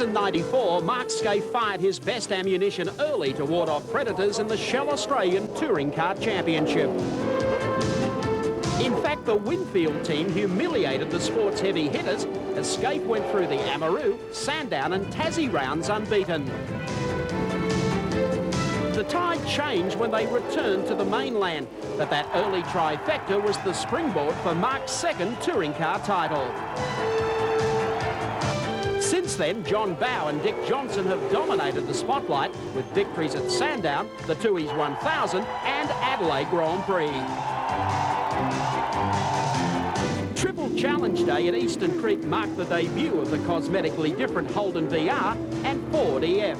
In '94, Mark Skaife fired his best ammunition early to ward off predators in the Shell Australian Touring Car Championship. In fact, the Winfield team humiliated the sport's heavy hitters as Skaife went through the Amaroo, Sandown and Tassie rounds unbeaten. The tide changed when they returned to the mainland, but that early trifecta was the springboard for Mark's second touring car title. Since then, John Bowe and Dick Johnson have dominated the spotlight with victories at Sandown, the Tooheys 1000 and Adelaide Grand Prix. Triple Challenge Day at Eastern Creek marked the debut of the cosmetically different Holden VR and Ford EF.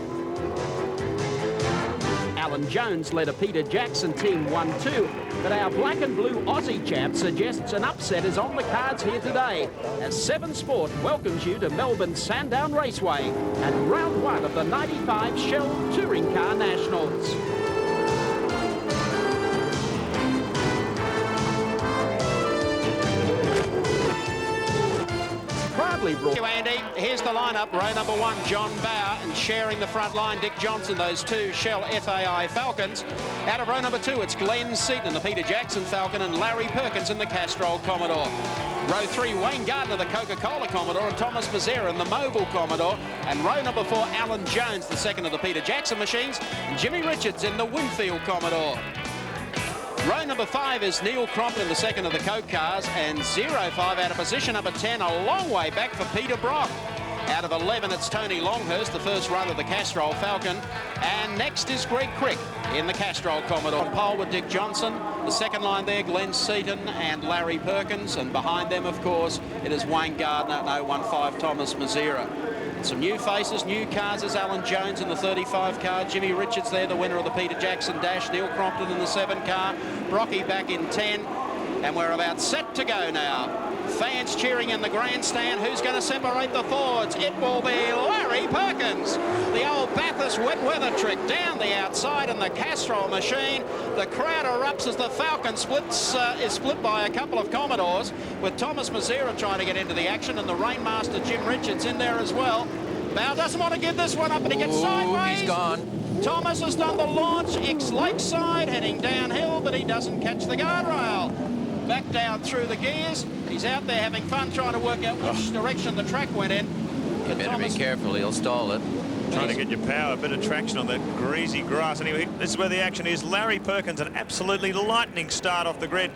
Alan Jones led a Peter Jackson team 1-2, but our black and blue Aussie champ suggests an upset is on the cards here today as Seven Sport welcomes you to Melbourne's Sandown Raceway and round one of the '95 Shell Touring Car Nationals. Thank you, Andy. Here's the lineup. Row number one, John Bowe, and sharing the front line, Dick Johnson, those two Shell FAI Falcons. Out of row number two, it's Glenn Seaton, the Peter Jackson Falcon, and Larry Perkins in the Castrol Commodore. Row three, Wayne Gardner, the Coca-Cola Commodore, and Thomas Mazzera in the Mobile Commodore. And row number four, Alan Jones, the second of the Peter Jackson machines, and Jimmy Richards in the Winfield Commodore. Row number five is Neil Crompton in the second of the Coke cars, and 05 out of position number 10, a long way back for Peter Brock. Out of 11, it's Tony Longhurst, the first run of the Castrol Falcon. And next is Greg Crick in the Castrol Commodore. On pole with Dick Johnson. The second line there, Glenn Seaton and Larry Perkins. And behind them, of course, it is Wayne Gardner and 015 Thomas Mazzera. Some new faces, new cars is Alan Jones in the 35 car. Jimmy Richards there, the winner of the Peter Jackson Dash. Neil Crompton in the 7 car. Brocky back in 10. And we're about set to go now. Fans cheering in the grandstand. Who's going to separate the forwards? It will be Larry Perkins. The old Bathurst wet weather trick down the outside in the Castrol machine. The crowd erupts as the Falcon is split by a couple of Commodores, with Thomas Mazzera trying to get into the action and the Rainmaster Jim Richards in there as well. Bowe doesn't want to give this one up, and he gets sideways. He's gone. Thomas has done the launch, ex-Lakeside, heading downhill, but he doesn't catch the guardrail. Back down through the gears. He's out there having fun trying to work out which direction the track went in. You better be careful, he'll stall it. Trying to get your power, a bit of traction on that greasy grass. Anyway, this is where the action is. Larry Perkins, an absolutely lightning start off the grid.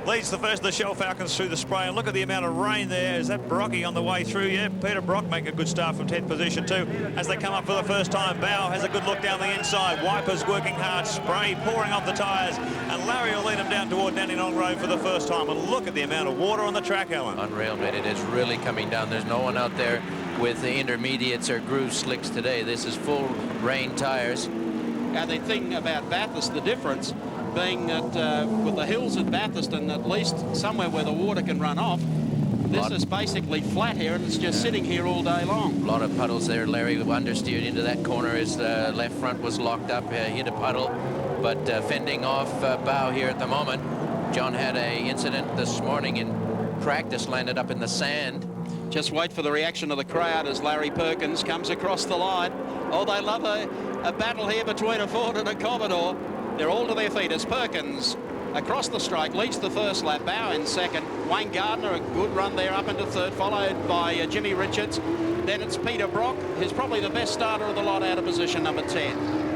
Leads the first of the Shell Falcons through the spray, and look at the amount of rain there. Is that Brocky on the way through? Yeah, Peter Brock making a good start from 10th position too. As they come up for the first time, Bowe has a good look down the inside. Wipers working hard, spray pouring off the tyres, and Larry will lead them down toward Dandenong Road for the first time. And look at the amount of water on the track, Alan. Unreal, mate. It is really coming down. There's no one out there with the intermediates or groove slicks today. This is full rain tyres. And the thing about Bathurst, the difference being that with the hills at Bathurst and at least somewhere where the water can run off, this is basically flat here and it's just sitting here all day long. A lot of puddles there. Larry understeered into that corner. His left front was locked up, hit a puddle, but fending off Bowe here at the moment. John had an incident this morning in practice, landed up in the sand. Just wait for the reaction of the crowd as Larry Perkins comes across the line. Oh, they love a battle here between a Ford and a Commodore. They're all to their feet as Perkins across the strike leads the first lap. Bowe in second. Wayne Gardner, a good run there up into third, followed by Jimmy Richards. Then it's Peter Brock, who's probably the best starter of the lot out of position number 10.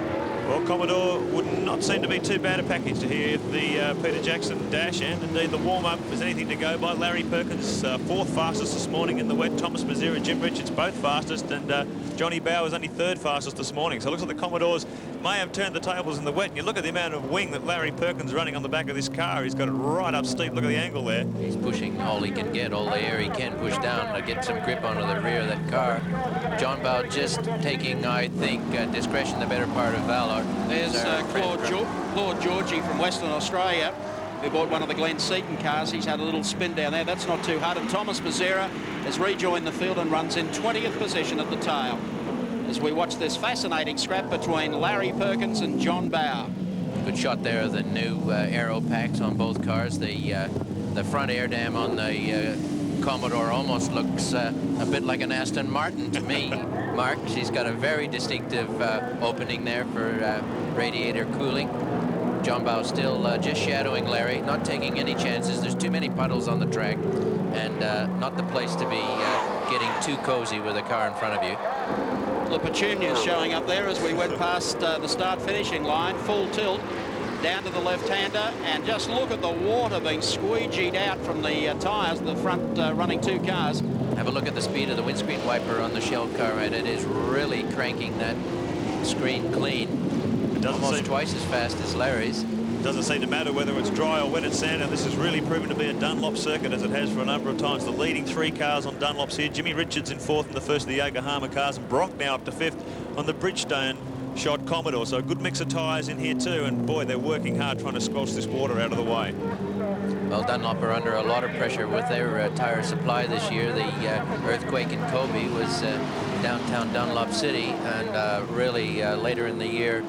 Well, Commodore would not seem to be too bad a package to hear the Peter Jackson Dash, and indeed the warm-up is anything to go by. Larry Perkins, fourth fastest this morning in the wet. Thomas Mazzera, Jim Richards, both fastest, and Johnny Bowe was only third fastest this morning. So it looks like the Commodores may have turned the tables in the wet. And you look at the amount of wing that Larry Perkins running on the back of this car. He's got it right up steep. Look at the angle there. He's pushing all he can get, all the air he can push down to get some grip onto the rear of that car. John Bowe just taking, I think, discretion, the better part of valor. There's Claude Georgie from Western Australia, who bought one of the Glenn Seaton cars. He's had a little spin down there. That's not too hard. And Thomas Mazzera has rejoined the field and runs in 20th position at the tail. As we watch this fascinating scrap between Larry Perkins and John Bowe. Good shot there of the new aero packs on both cars. The front air dam on the Commodore almost looks a bit like an Aston Martin to me. mark. She's got a very distinctive opening there for radiator cooling. John Bow still just shadowing Larry, not taking any chances. There's too many puddles on the track, and not the place to be getting too cozy with a car in front of you. The Petunia's showing up there as we went past the start-finishing line, full tilt, down to the left-hander, and just look at the water being squeegeed out from the tyres of the front running two cars. Have a look at the speed of the windscreen wiper on the Shell car, and it is really cranking that screen clean. Almost twice as fast as Larry's. Doesn't seem to matter whether it's dry or wet at Sandown. This has really proven to be a Dunlop circuit, as it has for a number of times. The leading three cars on Dunlops here. Jimmy Richards in fourth in the first of the Yokohama cars, and Brock now up to fifth on the Bridgestone shot Commodore. So a good mix of tyres in here too, and boy, they're working hard trying to squash this water out of the way. Well, Dunlop are under a lot of pressure with their tyre supply this year. The earthquake in Kobe was downtown Dunlop City, and really later in the year,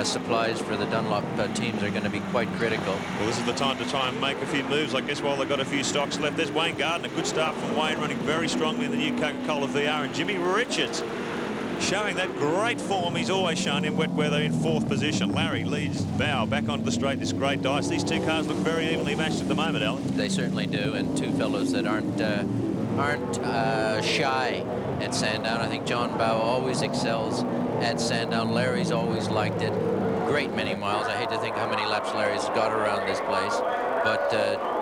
supplies for the Dunlop teams are going to be quite critical. Well, this is the time to try and make a few moves, I guess, while they've got a few stocks left. There's Wayne Gardner, a good start from Wayne, running very strongly in the new Coca-Cola VR, and Jimmy Richards showing that great form he's always shown in wet weather in fourth position. Larry leads Bow back onto the straight. This great dice. These two cars look very evenly matched at the moment, Alan. They certainly do, and two fellows that aren't shy at Sandown. I think John Bow always excels at Sandown. Larry's always liked it. Great many miles. I hate to think how many laps Larry's got around this place. But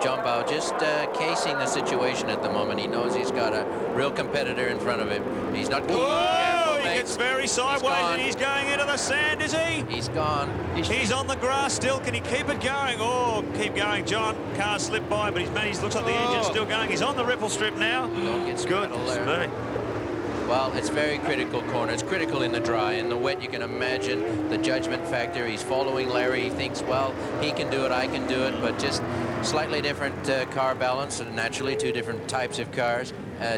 John Bow just casing the situation at the moment. He knows he's got a real competitor in front of him. He's not... Whoa! He gets very sideways, and he's going into the sand, is he? He's gone. He's on the grass still. Can he keep it going? Oh, keep going, John. Car slipped by, but he's managed. Looks like the engine's still going. He's on the ripple strip now. Don't get straddled there. Me. Well, it's very critical corner. It's critical in the dry. In the wet, you can imagine the judgment factor. He's following Larry. He thinks, well, he can do it, I can do it, but just slightly different car balance, and naturally two different types of cars,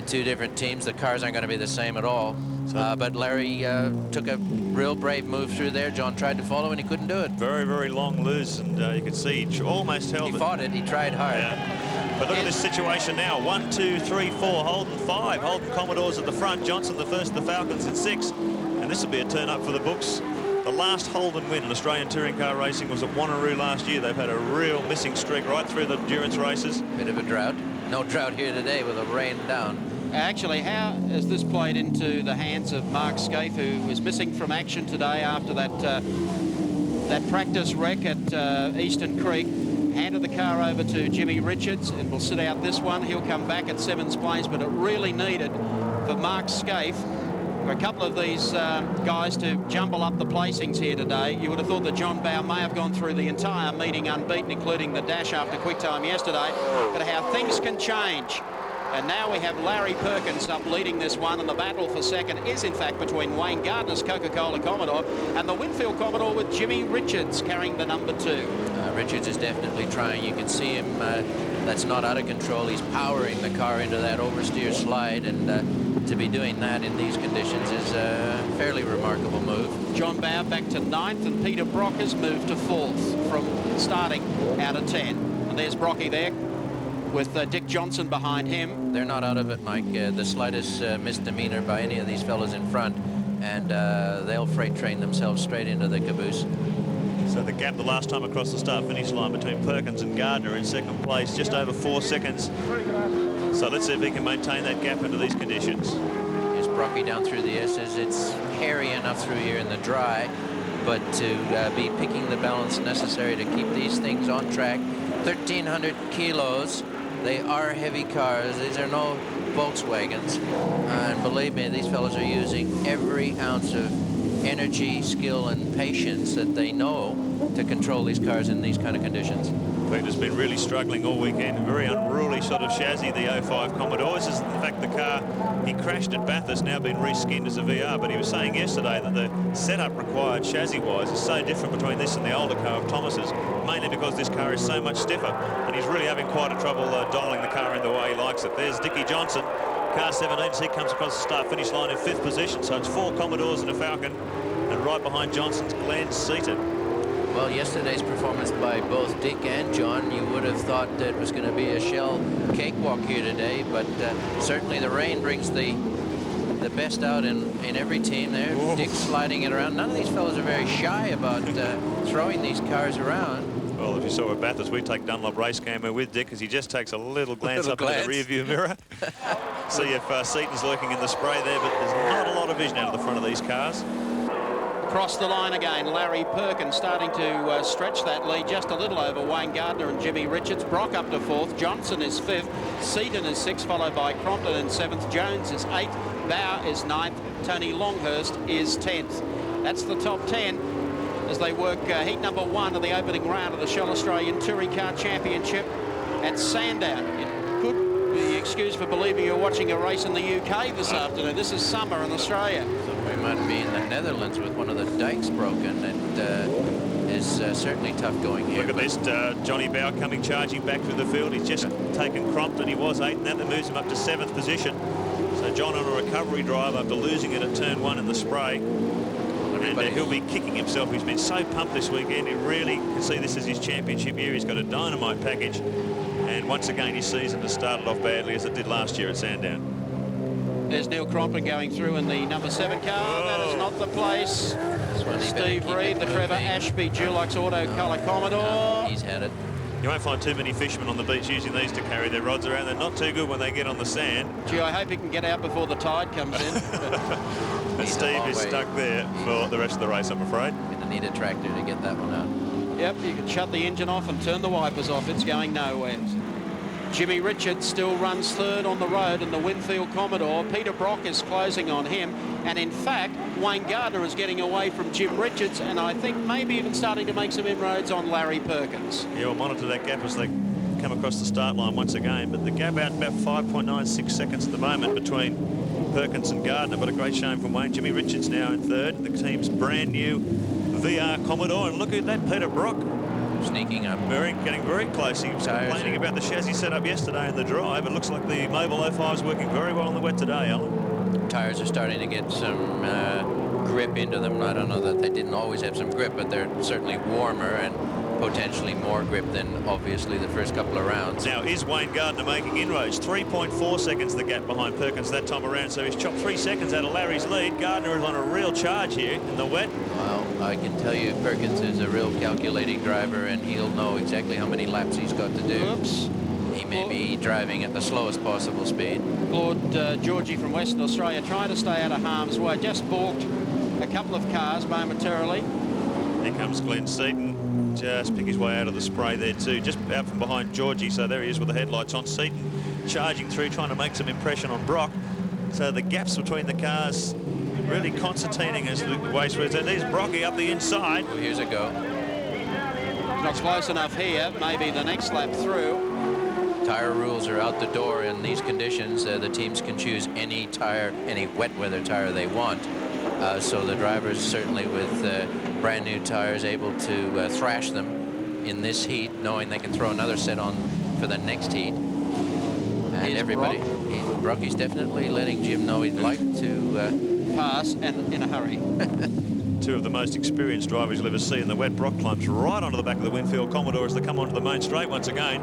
two different teams. The cars aren't going to be the same at all. But Larry took a real brave move through there. John tried to follow, and he couldn't do it. Very, very long loose, and you could see he almost held it. He fought it. He tried hard. Yeah. But look at this situation now. 1, 2, 3, 4. Holden 5. Holden Commodores at the front. Johnson the first. The Falcons at 6. And this will be a turn up for the books. The last Holden win in Australian touring car racing was at Wanneroo last year. They've had a real missing streak right through the endurance races. Bit of a drought. No drought here today with the rain down. Actually, how has this played into the hands of Mark Scaife, who was missing from action today after that practice wreck at Eastern Creek? Handed the car over to Jimmy Richards, and will sit out this one. He'll come back at Sevens Plains, but it really needed for Mark Scaife, for a couple of these guys to jumble up the placings here today. You would have thought that John Bow may have gone through the entire meeting unbeaten, including the dash after quick time yesterday, but how things can change. And now we have Larry Perkins up leading this one, and the battle for second is in fact between Wayne Gardner's Coca-Cola Commodore and the Winfield Commodore with Jimmy Richards carrying the number 2. Richards is definitely trying. You can see him, that's not out of control. He's powering the car into that oversteer slide, and to be doing that in these conditions is a fairly remarkable move. John Bow back to 9th, and Peter Brock has moved to 4th from starting out of 10. And there's Brocky there with Dick Johnson behind him. They're not out of it, Mike. The slightest misdemeanor by any of these fellows in front, and they'll freight train themselves straight into the caboose. So the gap the last time across the start-finish line between Perkins and Gardner in second place, just over 4 seconds. So let's see if he can maintain that gap into these conditions. Here's Brocky down through the S's. It's hairy enough through here in the dry, but to be picking the balance necessary to keep these things on track. 1,300 kilos. They are heavy cars. These are no Volkswagens. And believe me, these fellows are using every ounce of energy, skill, and patience that they know to control these cars in these kind of conditions. Peter's been really struggling all weekend. Very unruly sort of chassis, the 05 Commodore. This is, in fact, the car he crashed at Bathurst, now been reskinned as a VR. But he was saying yesterday that the setup required chassis-wise is so different between this and the older car of Thomas's, mainly because this car is so much stiffer. And he's really having quite a trouble dialing the car in the way he likes it. There's Dickie Johnson. Car 17, he comes across the start-finish line in 5th position. So it's 4 Commodores and a Falcon. And right behind Johnson's Glenn Seaton. Well, yesterday's performance by both Dick and John, you would have thought that it was going to be a Shell cakewalk here today, but certainly the rain brings the the best out in every team there. Whoa. Dick sliding it around. None of these fellows are very shy about throwing these cars around. Well, if you saw at Bathurst, we take Dunlop race camera with Dick as he just takes a little glance up into the rear view mirror. See if Seaton's lurking in the spray there, but there's not a lot of vision out of the front of these cars. Across the line again, Larry Perkins starting to stretch that lead just a little over Wayne Gardner and Jimmy Richards. Brock up to 4th, Johnson is 5th, Seaton is 6th, followed by Crompton in 7th, Jones is 8th, Bauer is 9th, Tony Longhurst is 10th. That's the top 10 as they work heat number 1 of the opening round of the Shell Australian Touring Car Championship at Sandown. It could be excused for believing you're watching a race in the UK this afternoon. This is summer in Australia. We might be in the Netherlands with one of the dikes broken. It is certainly tough going here. Look at this, Johnny Bauer coming charging back through the field. He's just taken Crompton. He was 8th, and that moves him up to 7th position. So John on a recovery drive after losing it at turn 1 in the spray. And he'll be kicking himself. He's been so pumped this weekend. He really can see this is his championship year. He's got a dynamite package. And once again, his season has started off badly as it did last year at Sandown. There's Neil Crompton going through in the number 7 car. Whoa. That is not the place. Steve Reed, the Trevor Ashby Dulux Auto Colour Commodore. He's had it. You won't find too many fishermen on the beach using these to carry their rods around. They're not too good when they get on the sand. Gee, I hope he can get out before the tide comes in. And Steve is stuck there for the rest of the race, I'm afraid. Going to need a tractor to get that one out. Yep, you can shut the engine off and turn the wipers off. It's going nowhere. Jimmy Richards still runs 3rd on the road in the Winfield Commodore. Peter Brock is closing on him. And in fact, Wayne Gardner is getting away from Jim Richards, and I think maybe even starting to make some inroads on Larry Perkins. Yeah, we'll monitor that gap as they come across the start line once again. But the gap out about 5.96 seconds at the moment between Perkins and Gardner. But a great showing from Wayne. Jimmy Richards now in 3rd. The team's brand new VR Commodore. And look at that, Peter Brock. Sneaking up. Getting very close. He was complaining about the chassis setup yesterday in the drive. It looks like the Mobile 05 is working very well in the wet today, Alan. Tires are starting to get some grip into them. I don't know that they didn't always have some grip, but they're certainly warmer and potentially more grip than obviously the first couple of rounds. Now, is Wayne Gardner making inroads? 3.4 seconds the gap behind Perkins that time around, so he's chopped 3 seconds out of Larry's lead. Gardner is on a real charge here in the wet. Well, I can tell you Perkins is a real calculating driver, and he'll know exactly how many laps he's got to do. Oops. He may be driving at the slowest possible speed. Lord Georgie from Western Australia trying to stay out of harm's way. Just balked a couple of cars momentarily. Here comes Glenn Seaton. Just pick his way out of the spray there too, just out from behind Georgie. So there he is with the headlights on. Seaton charging through, trying to make some impression on Brock. So the gaps between the cars really concertining as the way through. So there's Brocky up the inside. Oh, here's a go. Not close enough here. Maybe the next lap through. Tire rules are out the door in these conditions. The teams can choose any tire, any wet weather tire they want. So the drivers certainly with brand new tires able to thrash them in this heat, knowing they can throw another set on for the next heat. And Here's everybody, Brocky's definitely letting Jim know he'd like to pass and in a hurry. Two of the most experienced drivers you'll ever see in the wet. Brock climbs right onto the back of the Winfield Commodore as they come onto the main straight once again.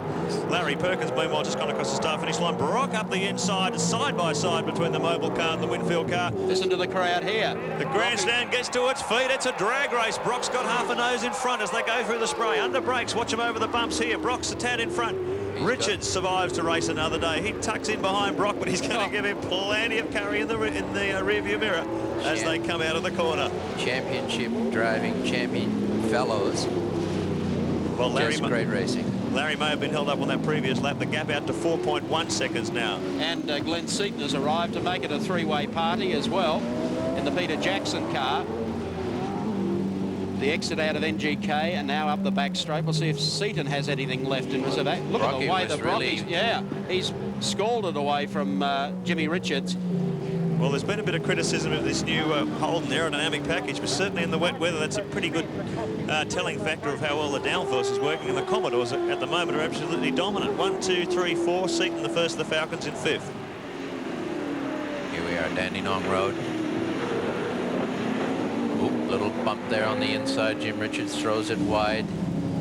Larry Perkins, meanwhile, just gone across the start-finish line. Brock up the inside, side by side between the Mobile car and the Winfield car. Listen to the crowd here. The grandstand gets to its feet. It's a drag race. Brock's got half a nose in front as they go through the spray. Under brakes, watch him over the bumps here. Brock's a tad in front. Richards survives to race another day. He tucks in behind Brock, but he's going to give him plenty of carry in the rearview mirror as they come out of the corner. Championship driving champion fellows. Well, Larry, just great racing. Larry may have been held up on that previous lap. The gap out to 4.1 seconds now. And Glenn Seaton has arrived to make it a three-way party as well in the Peter Jackson car. The exit out of NGK and now up the back straight. We'll see if Seaton has anything left in reserve. Look at the way the Brockies, he's scalded away from Jimmy Richards. Well, there's been a bit of criticism of this new Holden aerodynamic package, but certainly in the wet weather, that's a pretty good telling factor of how well the downforce is working. And the Commodores at the moment are absolutely dominant. 1, 2, 3, 4. Seaton the first, the Falcons in 5th. Here we are, Dandenong Road. Little bump there on the inside. Jim Richards throws it wide,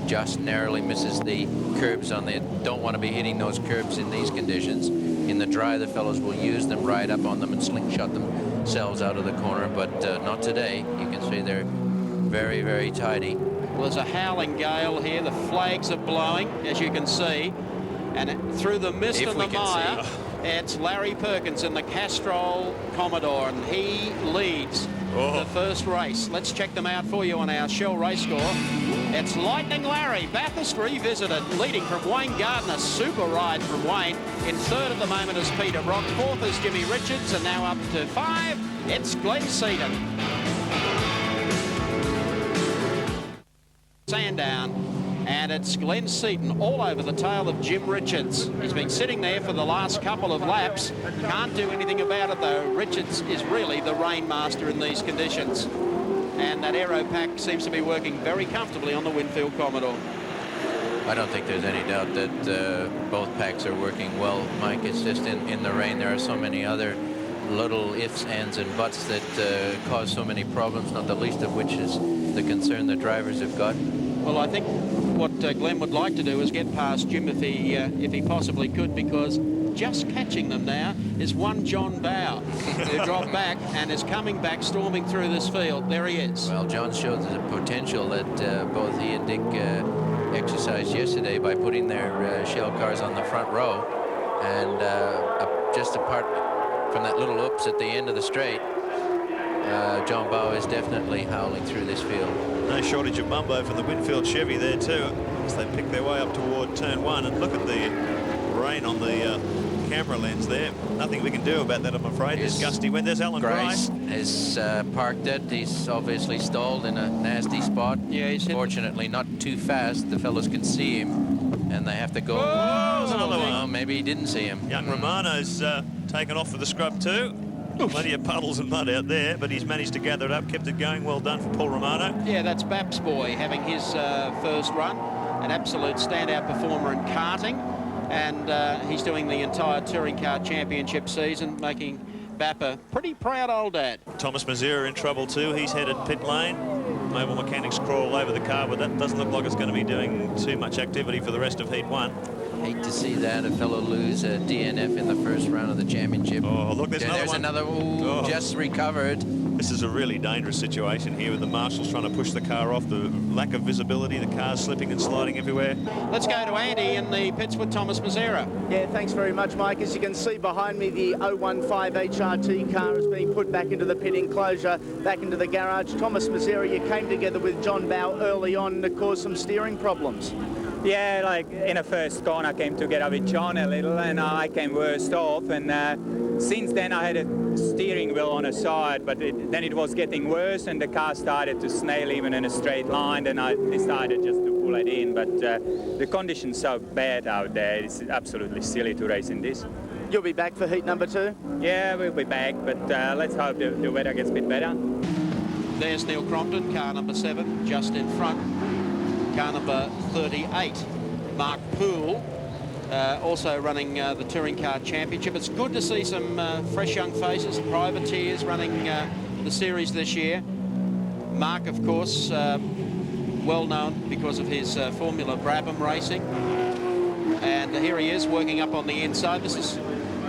just narrowly misses the curbs on the. Don't want to be hitting those curbs in these conditions. In the dry, the fellows will use them, ride up on them and slingshot them themselves out of the corner, but not today. You can see they're very, very tidy. Well, there's a howling gale here. The flags are blowing, as you can see. And through the mist and the mire, it's Larry Perkins in the Castrol Commodore, and he leads the first race. Let's check them out for you on our Shell race score. It's Lightning Larry, Bathurst Revisited, leading from Wayne Gardner. Super ride from Wayne. In third at the moment is Peter Brock. Fourth is Jimmy Richards, and now up to 5, it's Glenn Seaton. Sandown. And it's Glenn Seaton all over the tail of Jim Richards. He's been sitting there for the last couple of laps. Can't do anything about it, though. Richards is really the rain master in these conditions. And that aero pack seems to be working very comfortably on the Winfield Commodore. I don't think there's any doubt that both packs are working well, Mike. It's just in the rain there are so many other little ifs, ands and buts that cause so many problems, not the least of which is the concern the drivers have got. Well, I think what Glenn would like to do is get past Jim if he possibly could, because just catching them now is one John Bow, who dropped back and is coming back, storming through this field. There he is. Well, John showed the potential that both he and Dick exercised yesterday by putting their Shell cars on the front row, and just apart from that little oops at the end of the straight, John Bow is definitely howling through this field. No shortage of mumbo from the Winfield Chevy there too, as they pick their way up toward turn 1. And look at the rain on the camera lens there. Nothing we can do about that, I'm afraid. There's gusty wind. There's Alan Grice. Has parked it. He's obviously stalled in a nasty spot. Yeah, he's fortunately not too fast. The fellows can see him, and they have to go. There's another one. Well, maybe he didn't see him. Young Romano's taken off for the scrub too. Plenty of puddles and mud out there, but he's managed to gather it up, kept it going. Well done for Paul Romano. Yeah, that's Baps boy having his first run. An absolute standout performer in karting. And he's doing the entire Touring Car Championship season, making Bap a pretty proud old dad. Thomas Mazera in trouble too. He's headed pit lane. Mobile mechanics crawl over the car, but that doesn't look like it's going to be doing too much activity for the rest of Heat 1. Hate to see that, a fellow lose a DNF in the first round of the championship. Oh, look, there's another one. Just recovered. This is a really dangerous situation here with the marshals trying to push the car off, the lack of visibility, the car's slipping and sliding everywhere. Let's go to Andy in the pits with Thomas Mazera. Yeah, thanks very much, Mike. As you can see behind me, the 015 HRT car is being put back into the pit enclosure, back into the garage. Thomas Mazera, you came together with John Bow early on to cause some steering problems. Yeah, like in the first corner I came together with John a little, and I came worst off, and since then I had a steering wheel on the side, but then it was getting worse and the car started to snail even in a straight line, and I decided just to pull it in, but the conditions so bad out there, it's absolutely silly to race in this. You'll be back for heat number 2? Yeah, we'll be back, but let's hope the weather gets a bit better. There's Neil Crompton, car number 7, just in front. Car number 38, Mark Poole, also running the Touring Car Championship. It's good to see some fresh young faces, privateers running the series this year. Mark, of course, well known because of his Formula Brabham racing. And here he is working up on the inside. This is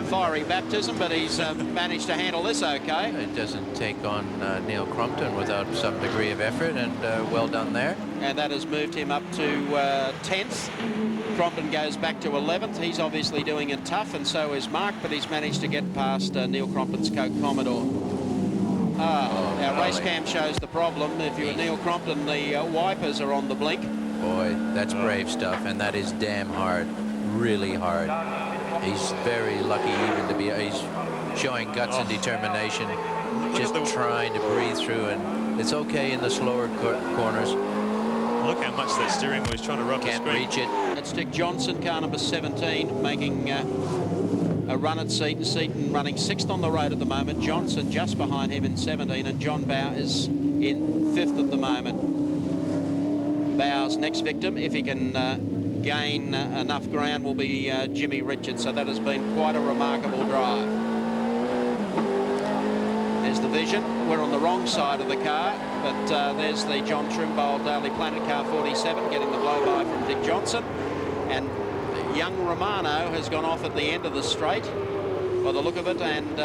fiery baptism, but he's managed to handle this okay. It doesn't take on Neil Crompton without some degree of effort, and well done there. And that has moved him up to 10th. Crompton goes back to 11th. He's obviously doing it tough, and so is Mark, but he's managed to get past Neil Crompton's Coke Commodore. Our race cam shows the problem. If you're Neil Crompton, the wipers are on the blink. Boy, that's brave stuff, and that is damn hard, really hard. He's very lucky even to be, he's showing guts and determination, just trying to breathe through, and it's okay in the slower corners. Look how much that steering wheel is trying to rub the screen. Can't reach it. It's Dick Johnson, car number 17, making a run at Seaton. Seaton running 6th on the road at the moment. Johnson just behind him in 17, and John Bow is in 5th at the moment. Bow's next victim, if he can gain enough ground, will be Jimmy Richards. So that has been quite a remarkable drive. There's the vision. We're on the wrong side of the car, but there's the John Trimble Daily Planet car 47 getting the blow-by from Dick Johnson. And young Romano has gone off at the end of the straight by the look of it, and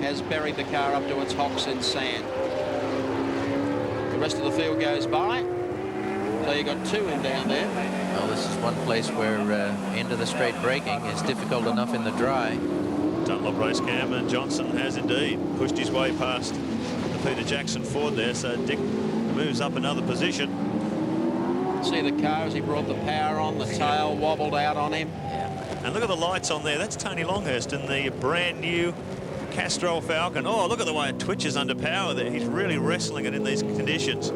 has buried the car up to its hocks in sand. The rest of the field goes by. So you got 2 in down there. Well, this is one place where into the straight braking is difficult enough in the dry. Dunlop race cam, and Johnson has indeed pushed his way past the Peter Jackson Ford there, so Dick moves up another position. See the car as he brought the power on, the tail wobbled out on him. And look at the lights on there. That's Tony Longhurst in the brand new Castrol Falcon. Oh, look at the way it twitches under power there. He's really wrestling it in these conditions.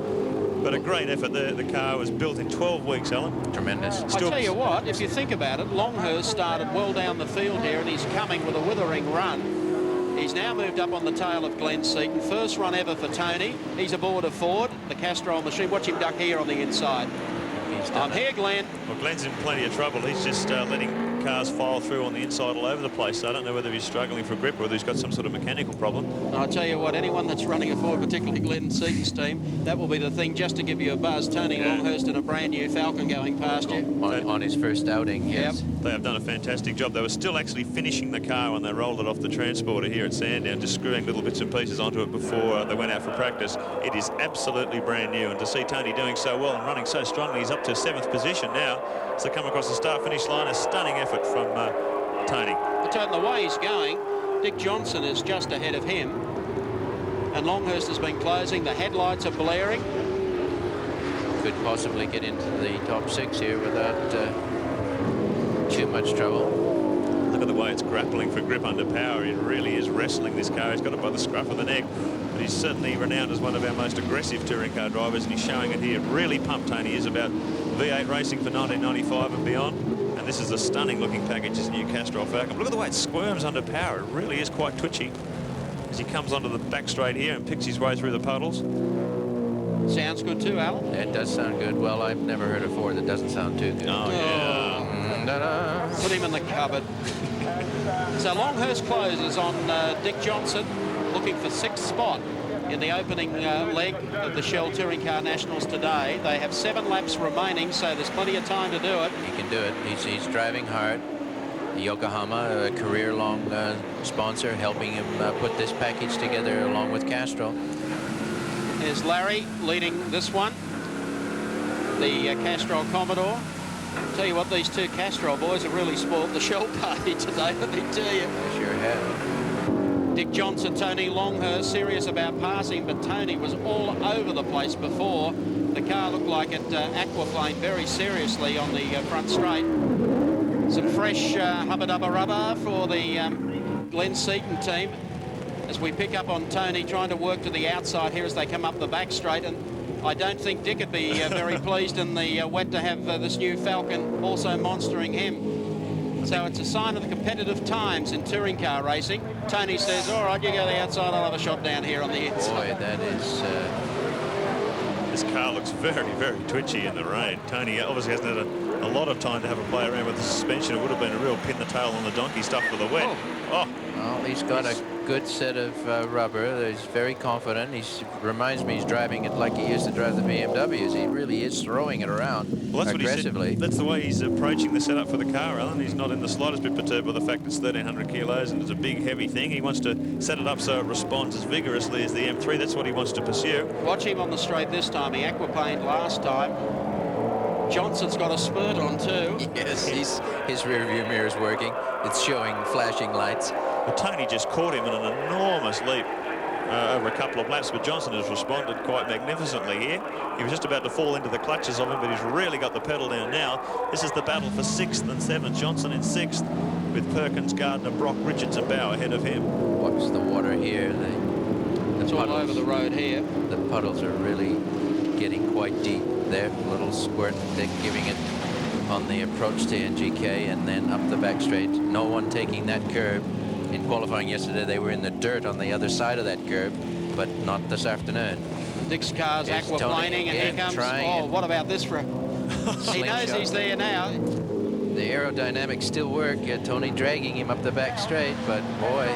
But a great effort there. The car was built in 12 weeks, Alan. Tremendous. I tell you what, if you think about it, Longhurst started well down the field here, and he's coming with a withering run. He's now moved up on the tail of Glenn Seaton. First run ever for Tony. He's aboard a Ford, the Castrol machine. Watch him duck here on the inside. I'm here, Glenn. Well, Glenn's in plenty of trouble. He's just letting cars file through on the inside all over the place. So I don't know whether he's struggling for grip or whether he's got some sort of mechanical problem. I'll tell you what, anyone that's running a Ford, particularly Glenn Seaton's team, that will be the thing just to give you a buzz. Tony Longhurst in a brand new Falcon going past you. On his first outing, yes. Yep. They have done a fantastic job. They were still actually finishing the car when they rolled it off the transporter here at Sandown, just screwing little bits and pieces onto it before they went out for practice. It is absolutely brand new, and to see Tony doing so well and running so strongly, he's up to 7th position now. So come across the start-finish line, a stunning effort from Tony. I tell you, the way he's going, Dick Johnson is just ahead of him, and Longhurst has been closing. The headlights are blaring. Could possibly get into the top 6 here without too much trouble. Look at the way it's grappling for grip under power. It really is wrestling this car. He's got it by the scruff of the neck. But he's certainly renowned as one of our most aggressive touring car drivers, and he's showing it here. Really pumped Tony is about V8 racing for 1995 and beyond. And this is a stunning looking package, this new Castrol Falcon. Look at the way it squirms under power. It really is quite twitchy as he comes onto the back straight here and picks his way through the puddles. Sounds good too, Alan. It does sound good. Well, I've never heard a Ford that doesn't sound too good. Oh, yeah. Put him in the cupboard. So Longhurst closes on Dick Johnson, looking for 6th spot in the opening leg of the Shell Touring Car Nationals today. They have 7 laps remaining, so there's plenty of time to do it. He can do it. He's driving hard. Yokohama, a career-long sponsor, helping him put this package together along with Castrol. There's Larry leading this one, the Castrol Commodore. Tell you what, these 2 Castrol boys have really spoiled the Shell party today, let me tell you. Sure have. Dick Johnson, Tony Longhurst, serious about passing, but Tony was all over the place before. The car looked like it aquaplaned very seriously on the front straight. Some fresh hubba-dubba rubber for the Glenn Seaton team as we pick up on Tony trying to work to the outside here as they come up the back straight. And I don't think Dick would be very pleased in the wet to have this new Falcon also monstering him. So it's a sign of the competitive times in touring car racing. Tony says, all right, you go to the outside, I'll have a shot down here on the inside. Boy, that is... This car looks very, very twitchy in the rain. Tony obviously hasn't had a lot of time to have a play around with the suspension. It would have been a real pin the tail on the donkey stuff for the wet. Oh. Well, he's got a good set of rubber. He's very confident. He reminds me he's driving it like he used to drive the BMWs. He really is throwing it around aggressively. What he said. That's the way he's approaching the setup for the car, Alan. He's not in the slightest bit perturbed by the fact it's 1,300 kilos and it's a big, heavy thing. He wants to set it up so it responds as vigorously as the M3. That's what he wants to pursue. Watch him on the straight this time. He aquaplaned last time. Johnson's got a spurt on too. Yes, his rear view mirror is working. It's showing flashing lights. Well, Tony just caught him in an enormous leap over a couple of laps, but Johnson has responded quite magnificently here. He was just about to fall into the clutches of him, but he's really got the pedal down now. This is the battle for 6th and 7th. Johnson in 6th with Perkins, Gardner, Brock, Richards and Bow ahead of him. Watch the water here. It's all over the road here. The puddles are really getting quite deep there. A little squirt, they're giving it on the approach to NGK and then up the back straight. No one taking that curb. In qualifying yesterday, they were in the dirt on the other side of that curb, but not this afternoon. Dick's car's aquaplaning, and here comes... Oh, what about this for... He knows he's there now. The aerodynamics still work. Tony dragging him up the back straight, but boy...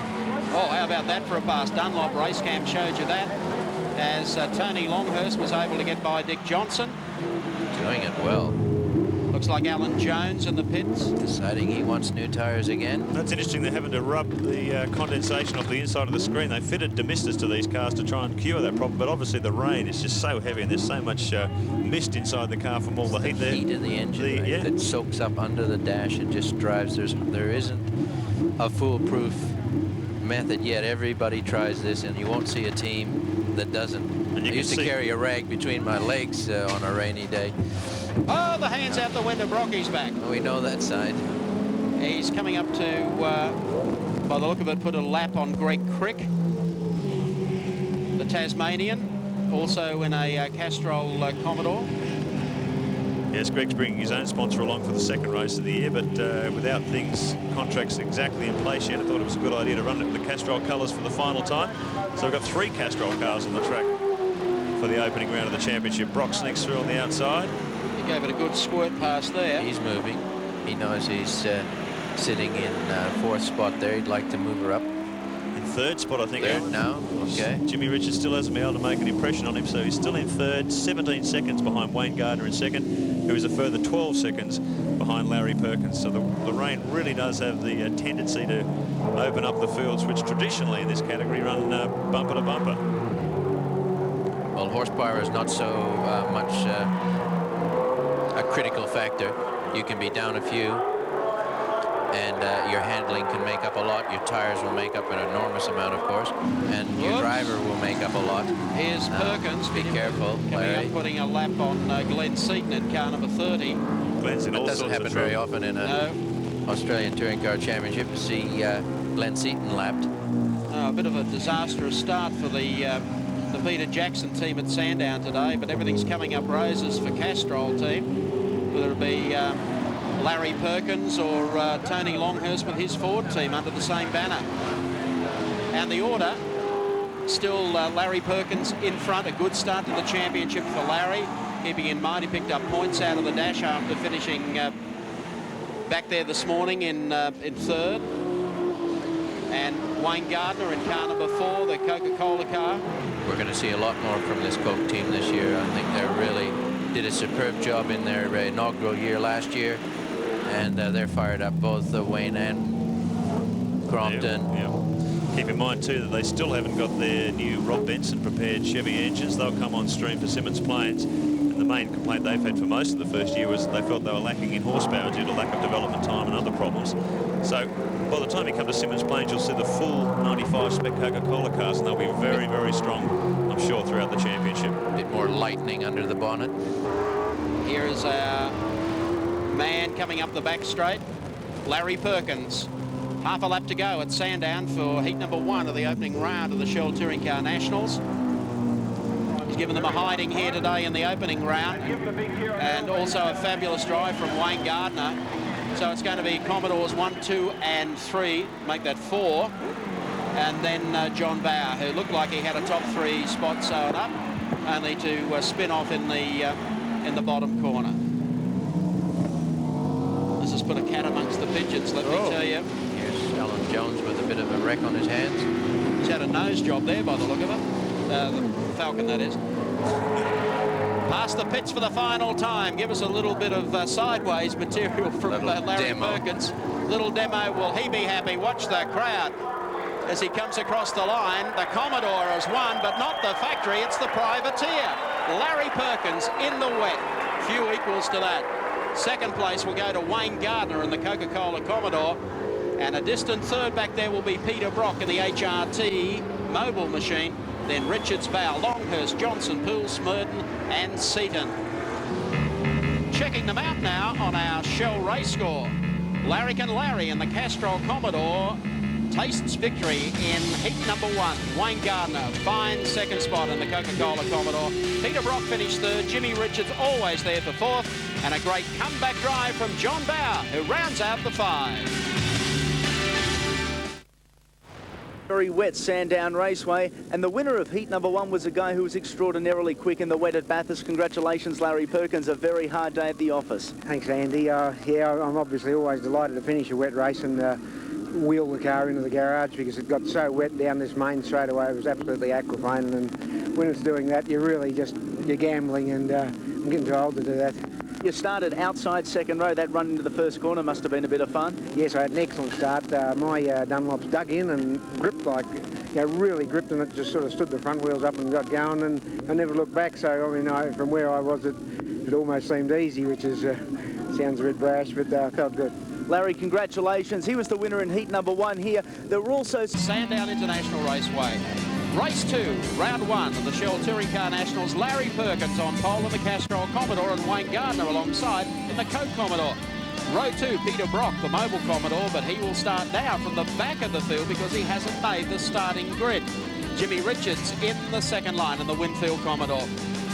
Oh, how about that for a pass? Dunlop race cam showed you that. As Tony Longhurst was able to get by Dick Johnson. Doing it well. The Looks like Alan Jones in the pits. Deciding he wants new tyres again. That's interesting. They're having to rub the condensation off the inside of the screen. They fitted demisters to these cars to try and cure that problem, but obviously the rain is just so heavy and there's so much mist inside the car from all the heat there. Heat in the engine that soaks up under the dash and just drives. There isn't a foolproof method yet. Everybody tries this, and you won't see a team that doesn't. I used to carry a rag between my legs on a rainy day. Oh, the hands out the window. Brocky's back. We know that side. He's coming up to, by the look of it, put a lap on Greg Crick, the Tasmanian, also in a Castrol Commodore. Yes, Greg's bringing his own sponsor along for the second race of the year, but without contracts exactly in place yet, I thought it was a good idea to run it with the Castrol colours for the final time. So we've got 3 Castrol cars on the track for the opening round of the championship. Brock sneaks through on the outside. He gave it a good squirt pass there. He's moving. He knows he's sitting in 4th spot there. He'd like to move her up. In 3rd spot, I think. 3rd now, okay. Jimmy Richards still hasn't been able to make an impression on him, so he's still in 3rd, 17 seconds behind Wayne Gardner in 2nd, who is a further 12 seconds behind Larry Perkins. So the rain really does have the tendency to open up the fields, which traditionally in this category run bumper to bumper. Well, horsepower is not so much a critical factor. You can be down a few, and your handling can make up a lot. Your tires will make up an enormous amount, of course, and your driver will make up a lot. Here's Perkins. Be careful, Larry. Putting a lap on Glenn Seaton in car number 30. Glenn's in That all doesn't sorts happen of very trouble. often in an Australian Touring Car Championship to see Glenn Seaton lapped. A bit of a disastrous start for the Peter Jackson team at Sandown today, but everything's coming up roses for Castrol team, whether it be Larry Perkins or Tony Longhurst with his Ford team under the same banner. And the order, still Larry Perkins in front. A good start to the championship for Larry. Keeping in mind he picked up points out of the dash after finishing back there this morning in 3rd. And Wayne Gardner in car number 4, the Coca-Cola car. We're going to see a lot more from this Coke team this year. I think they really did a superb job in their inaugural year last year, and they're fired up, both Wayne and Crompton. Yeah. Keep in mind too that they still haven't got their new Rob Benson prepared Chevy engines. They'll come on stream for Simmons Plains, and the main complaint they've had for most of the first year was they felt they were lacking in horsepower due to lack of development time and other problems. So by the time you come to Simmons Plains, you'll see the full 95 spec Coca-Cola cars, and they'll be very, very strong, I'm sure, throughout the championship. A bit more lightning under the bonnet. Here is our man coming up the back straight, Larry Perkins. Half a lap to go at Sandown for heat number 1 of the opening round of the Shell Touring Car Nationals. He's given them a hiding here today in the opening round, and also a fabulous drive from Wayne Gardner. So it's going to be Commodores 1, 2 and 3, make that 4. And then John Bauer, who looked like he had a top 3 spot sewn up, only to spin off in the bottom corner. This has put a cat amongst the pigeons, let me tell you. Here's Alan Jones with a bit of a wreck on his hands. He's had a nose job there by the look of it. The Falcon, that is. Past the pits for the final time. Give us a little bit of sideways material from Larry Perkins. Little demo. Will he be happy? Watch the crowd as he comes across the line. The Commodore has won, but not the factory. It's the privateer. Larry Perkins in the wet. Few equals to that. Second place will go to Wayne Gardner in the Coca-Cola Commodore. And a distant third back there will be Peter Brock in the HRT mobile machine. Then Richards, Bow, Longhurst, Johnson, Poole, Smurden and Seaton. Checking them out now on our Shell race score. Larrikin Larry in the Castrol Commodore tastes victory in heat number 1. Wayne Gardner, fine second spot in the Coca-Cola Commodore. Peter Brock finished 3rd. Jimmy Richards always there for 4th. And a great comeback drive from John Bauer, who rounds out the 5. Very wet Sandown Raceway, and the winner of heat number 1 was a guy who was extraordinarily quick in the wet at Bathurst. Congratulations, Larry Perkins. A very hard day at the office. Thanks, Andy. Yeah, I'm obviously always delighted to finish a wet race and wheel the car into the garage because it got so wet down this main straightaway. It was absolutely aquaplaning, and when it's doing that, you're gambling, and I'm getting too old to do that. You started outside second row. That run into the first corner must have been a bit of fun. Yes, I had an excellent start. My Dunlops dug in and gripped really gripped, and it just sort of stood the front wheels up and got going, and I never looked back. So, I mean, from where I was, it almost seemed easy, which is sounds a bit brash, but felt good. Larry, congratulations. He was the winner in heat number 1 here. There were also Sandown International Raceway. Race 2, round 1 of the Shell Touring Car Nationals. Larry Perkins on pole in the Castrol Commodore and Wayne Gardner alongside in the Coke Commodore. Row 2, Peter Brock, the Mobile Commodore, but he will start now from the back of the field because he hasn't made the starting grid. Jimmy Richards in the second line in the Winfield Commodore.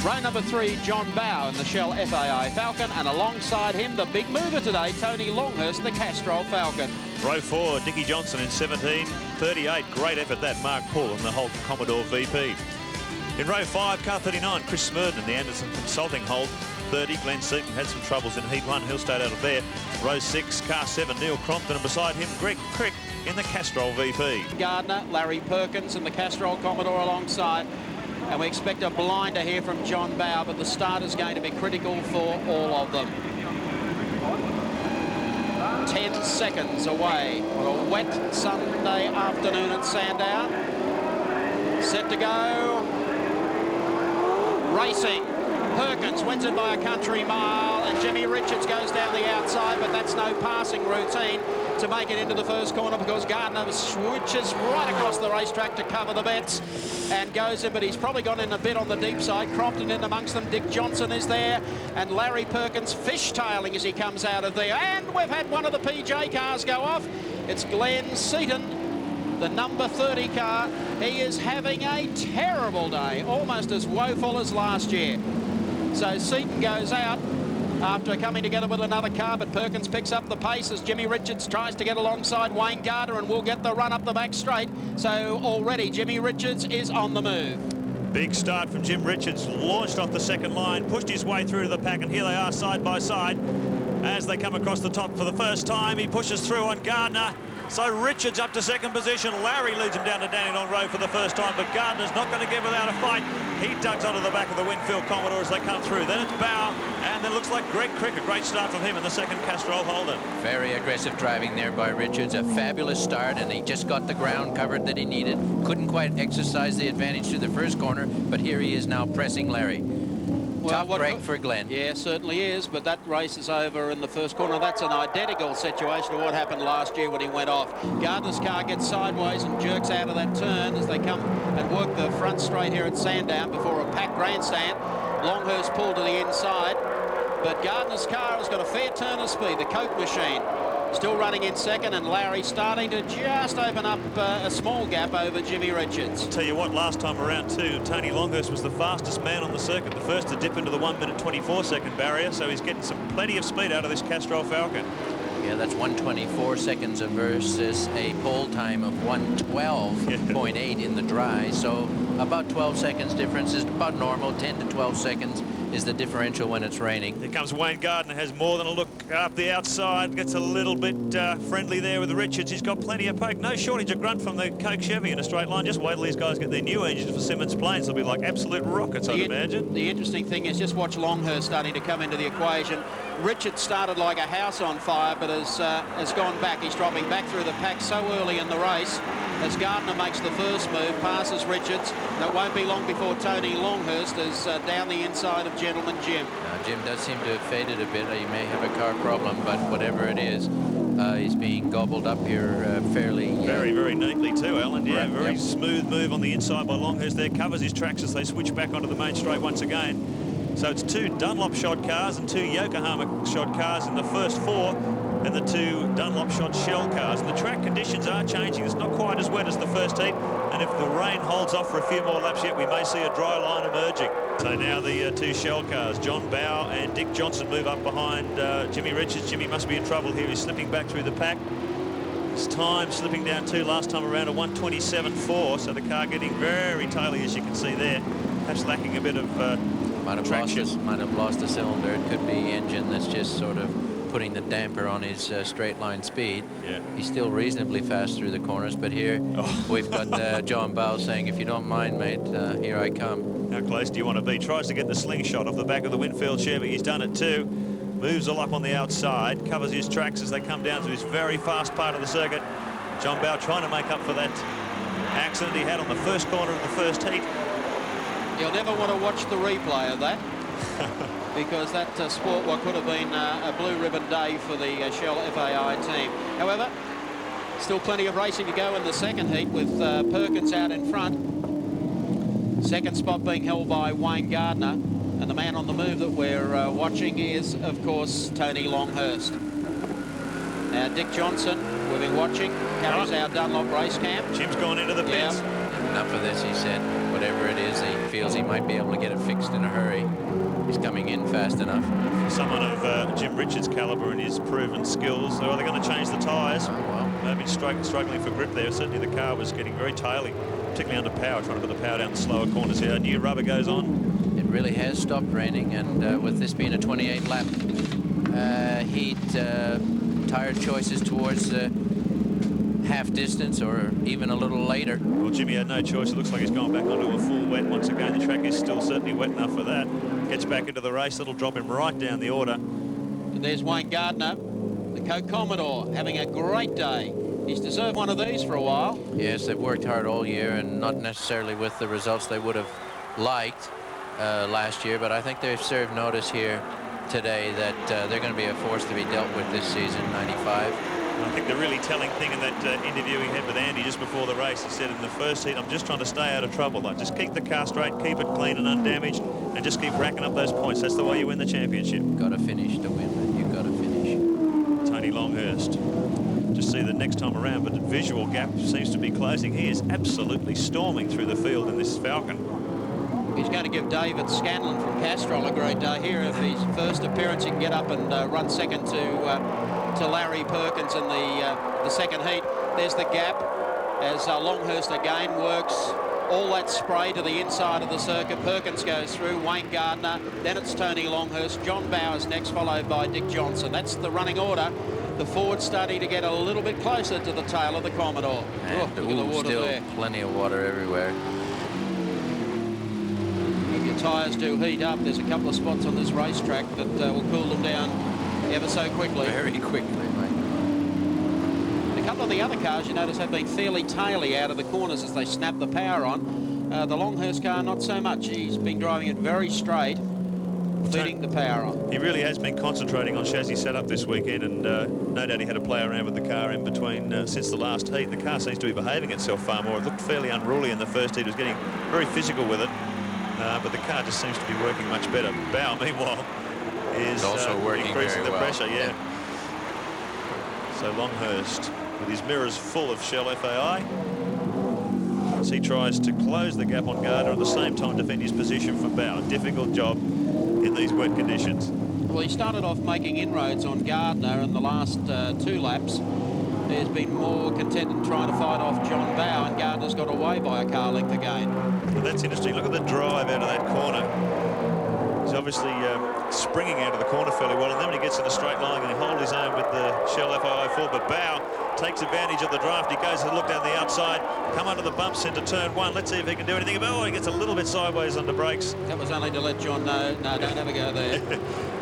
Row number 3, John Bow in the Shell FAI Falcon, and alongside him, the big mover today, Tony Longhurst, the Castrol Falcon. Row 4, Dickie Johnson in 17.38. Great effort that, Mark Pull and the Holt Commodore VP. In row 5, car 39, Chris Smurden in the Anderson Consulting Holt 30. Glenn Seaton had some troubles in heat 1. He'll stay out of there. Row 6, car 7, Neil Crompton, and beside him, Greg Crick in the Castrol VP. Gardner, Larry Perkins and the Castrol Commodore alongside. And we expect a blinder here from John Bow, but the start is going to be critical for all of them. 10 seconds away on a wet Sunday afternoon at Sandown. Set to go. Racing. Perkins wins it by a country mile, and Jimmy Richards goes down the outside, but that's no passing routine to make it into the first corner because Gardner switches right across the racetrack to cover the bets and goes in, but he's probably gone in a bit on the deep side. Crompton in amongst them. Dick Johnson is there, and Larry Perkins fishtailing as he comes out of there. And we've had one of the PJ cars go off. It's Glenn Seaton, the number 30 car. He is having a terrible day, almost as woeful as last year. So Seaton goes out after coming together with another car, but Perkins picks up the pace as Jimmy Richards tries to get alongside Wayne Gardner and will get the run up the back straight. So already Jimmy Richards is on the move. Big start from Jim Richards, launched off the second line, pushed his way through to the pack, and here they are side by side as they come across the top for the first time. He pushes through on Gardner. So Richards up to second position. Larry leads him down to Dandenong Road for the first time, but Gardner's not going to get without a fight. He tugs onto the back of the Winfield Commodore as they come through. Then it's Bow, and then looks like Greg Crick. A great start from him in the second Castrol Holden. Very aggressive driving there by Richards. A fabulous start, and he just got the ground covered that he needed. Couldn't quite exercise the advantage to the first corner, but here he is now pressing Larry. Tough break for Glenn. Yeah, certainly is, but that race is over in the first corner. That's an identical situation to what happened last year when he went off. Gardner's car gets sideways and jerks out of that turn as they come and work the front straight here at Sandown before a packed grandstand. Longhurst pulled to the inside, but Gardner's car has got a fair turn of speed. The Coke machine still running in second, and Larry starting to just open up a small gap over Jimmy Richards. I'll tell you what, last time around too, Tony Longhurst was the fastest man on the circuit, the first to dip into the 1 minute 24 second barrier, so he's getting plenty of speed out of this Castrol Falcon. Yeah, that's 1:24 seconds versus a pole time of 1:12.8 in the dry, so about 12 seconds difference is about normal. 10 to 12 seconds is the differential when it's raining. Here comes Wayne Gardner, has more than a look up the outside, gets a little bit friendly there with Richards. He's got plenty of poke. No shortage of grunt from the Coke Chevy in a straight line. Just wait till these guys get their new engines for Simmons planes. They'll be like absolute rockets, I'd imagine. The interesting thing is just watch Longhurst starting to come into the equation. Richards started like a house on fire, but has gone back. He's dropping back through the pack so early in the race as Gardner makes the first move, passes Richards, and it won't be long before Tony Longhurst is down the inside of Gentleman Jim. Jim does seem to have faded a bit. He may have a car problem, but whatever it is, he's being gobbled up here fairly... Very, very neatly too, Alan. Yeah, very smooth move on the inside by Longhurst there. Covers his tracks as they switch back onto the main straight once again. So it's 2 Dunlop shod cars and 2 Yokohama shod cars in the first 4, and the 2 Dunlop shod Shell cars. And the track conditions are changing. It's not quite as wet as the first heat, and if the rain holds off for a few more laps yet, we may see a dry line emerging. So now the 2 Shell cars, John Bow and Dick Johnson, move up behind Jimmy Richards. Jimmy must be in trouble here. He's slipping back through the pack. His time slipping down too last time around, a 1:27.4, so the car getting very taily, as you can see there. Perhaps lacking a bit of traction. Might have lost a cylinder. It could be engine that's just sort of putting the damper on his straight line speed. Yeah. He's still reasonably fast through the corners, but here we've got John Bow saying, if you don't mind, mate, here I come. How close do you want to be? Tries to get the slingshot off the back of the Winfield Chevy. He's done it too. moves all up on the outside, covers his tracks as they come down to his very fast part of the circuit. John Bowe trying to make up for that accident he had on the first corner of the first heat. You'll never want to watch the replay of that because that sport what could have been a blue ribbon day for the Shell FAI team. However, still plenty of racing to go in the second heat with Perkins out in front. Second spot being held by Wayne Gardner, and the man on the move that we're watching is, of course, Tony Longhurst. Now, Dick Johnson, we've been watching, carries our Dunlop race camp. Jim's gone into the pits. Yeah. Enough of this, he said. Whatever it is, he feels he might be able to get it fixed in a hurry. He's coming in fast enough. Someone of Jim Richards' calibre and his proven skills. So are they going to change the tyres? Oh, well. They've been struggling for grip there. Certainly the car was getting very taily, particularly under power, trying to put the power down the slower corners here. New rubber goes on. It really has stopped raining, and with this being a 28-lap heat, tire choices towards half distance or even a little later. Well, Jimmy had no choice. It looks like he's gone back onto a full wet once again. The track is still certainly wet enough for that. Gets back into the race. That'll drop him right down the order. And there's Wayne Gardner, the co-Commodore, having a great day. He's deserved one of these for a while. Yes, they've worked hard all year and not necessarily with the results they would have liked last year, but I think they've served notice here today that they're going to be a force to be dealt with this season, 95. I think the really telling thing in that interview he had with Andy just before the race, he said in the first heat, I'm just trying to stay out of trouble. Like, just keep the car straight, keep it clean and undamaged, and just keep racking up those points. That's the way you win the championship. Got to finish to win. You've got to finish. Tony Longhurst. Just see the next time around, but the visual gap seems to be closing. He is absolutely storming through the field in this Falcon. He's going to give David Scanlon from Castrol a great day here. If his first appearance, he can get up and run second to Larry Perkins in the second heat. There's the gap as Longhurst again works all that spray to the inside of the circuit. Perkins goes through, Wayne Gardner, then it's Tony Longhurst. John Bowers next, followed by Dick Johnson. That's the running order. The Ford starting to get a little bit closer to the tail of the Commodore. And look at the water still there. Plenty of water everywhere. If your tyres do heat up, there's a couple of spots on this racetrack that will cool them down ever so quickly. Very quickly, mate. And a couple of the other cars, you notice, have been fairly taily out of the corners as they snap the power on. The Longhurst car, not so much. He's been driving it very straight, feeding the power on. He really has been concentrating on chassis setup this weekend, and no doubt he had to play around with the car in between since the last heat. The car seems to be behaving itself far more. It looked fairly unruly in the first heat. It was getting very physical with it, but the car just seems to be working much better. Bowe, meanwhile, is also working increasing very the well. pressure. Yeah. So Longhurst with his mirrors full of Shell FAI. As he tries to close the gap on Gardner, at the same time defend his position for Bowe. Difficult job in these wet conditions. Well, he started off making inroads on Gardner in the last 2 laps. There's been more content in trying to fight off John Bowe, and Gardner's got away by a car length again. Well, that's interesting. Look at the drive out of that corner. He's obviously springing out of the corner fairly well, and then when he gets in a straight line, and he hold his own with the Shell FAI4. But Bowe takes advantage of the draft. He goes to look down the outside, come under the bumps into turn 1. Let's see if he can do anything. Oh, he gets a little bit sideways under brakes. That was only to let John know, no, don't have a go there.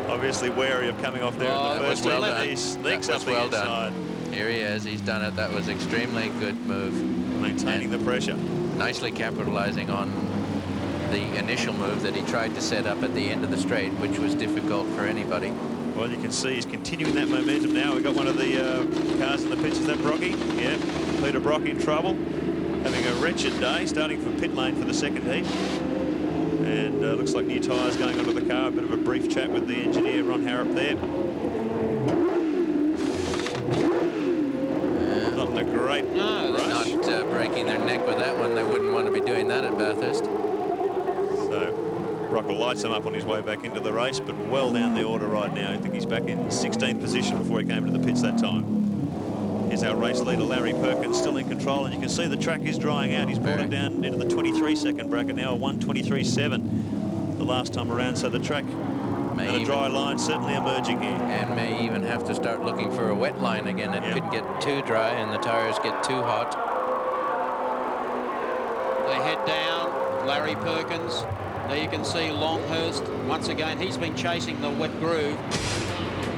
Obviously wary of coming off there in the first well heat. done. He sneaks up the well inside. done. Here he is. He's done it. That was extremely good move. Maintaining the pressure. Nicely capitalizing on the initial move that he tried to set up at the end of the straight, which was difficult for anybody. Well, you can see he's continuing that momentum now. We've got one of the cars in the pits. Is that Brocky? Yeah. Peter Brock in trouble. Having a wretched day, starting from pit lane for the second heat. And looks like new tyres going onto the car. A bit of a brief chat with the engineer, Ron Harrop, there. Not in a great rush. Not breaking their neck with that one. They wouldn't want to be doing that at Bathurst. So Brock will light him up on his way back into the race, but well down the order right now. I think he's back in 16th position before he came to the pits that time. Here's our race leader, Larry Perkins, still in control, and you can see the track is drying out. He's brought it down into the 23-second bracket now, a 1:23.7 the last time around, so the track and a dry line certainly emerging here. And may even have to start looking for a wet line again. It could get too dry and the tires get too hot. They head down, Larry Perkins. There you can see Longhurst once again. He's been chasing the wet groove.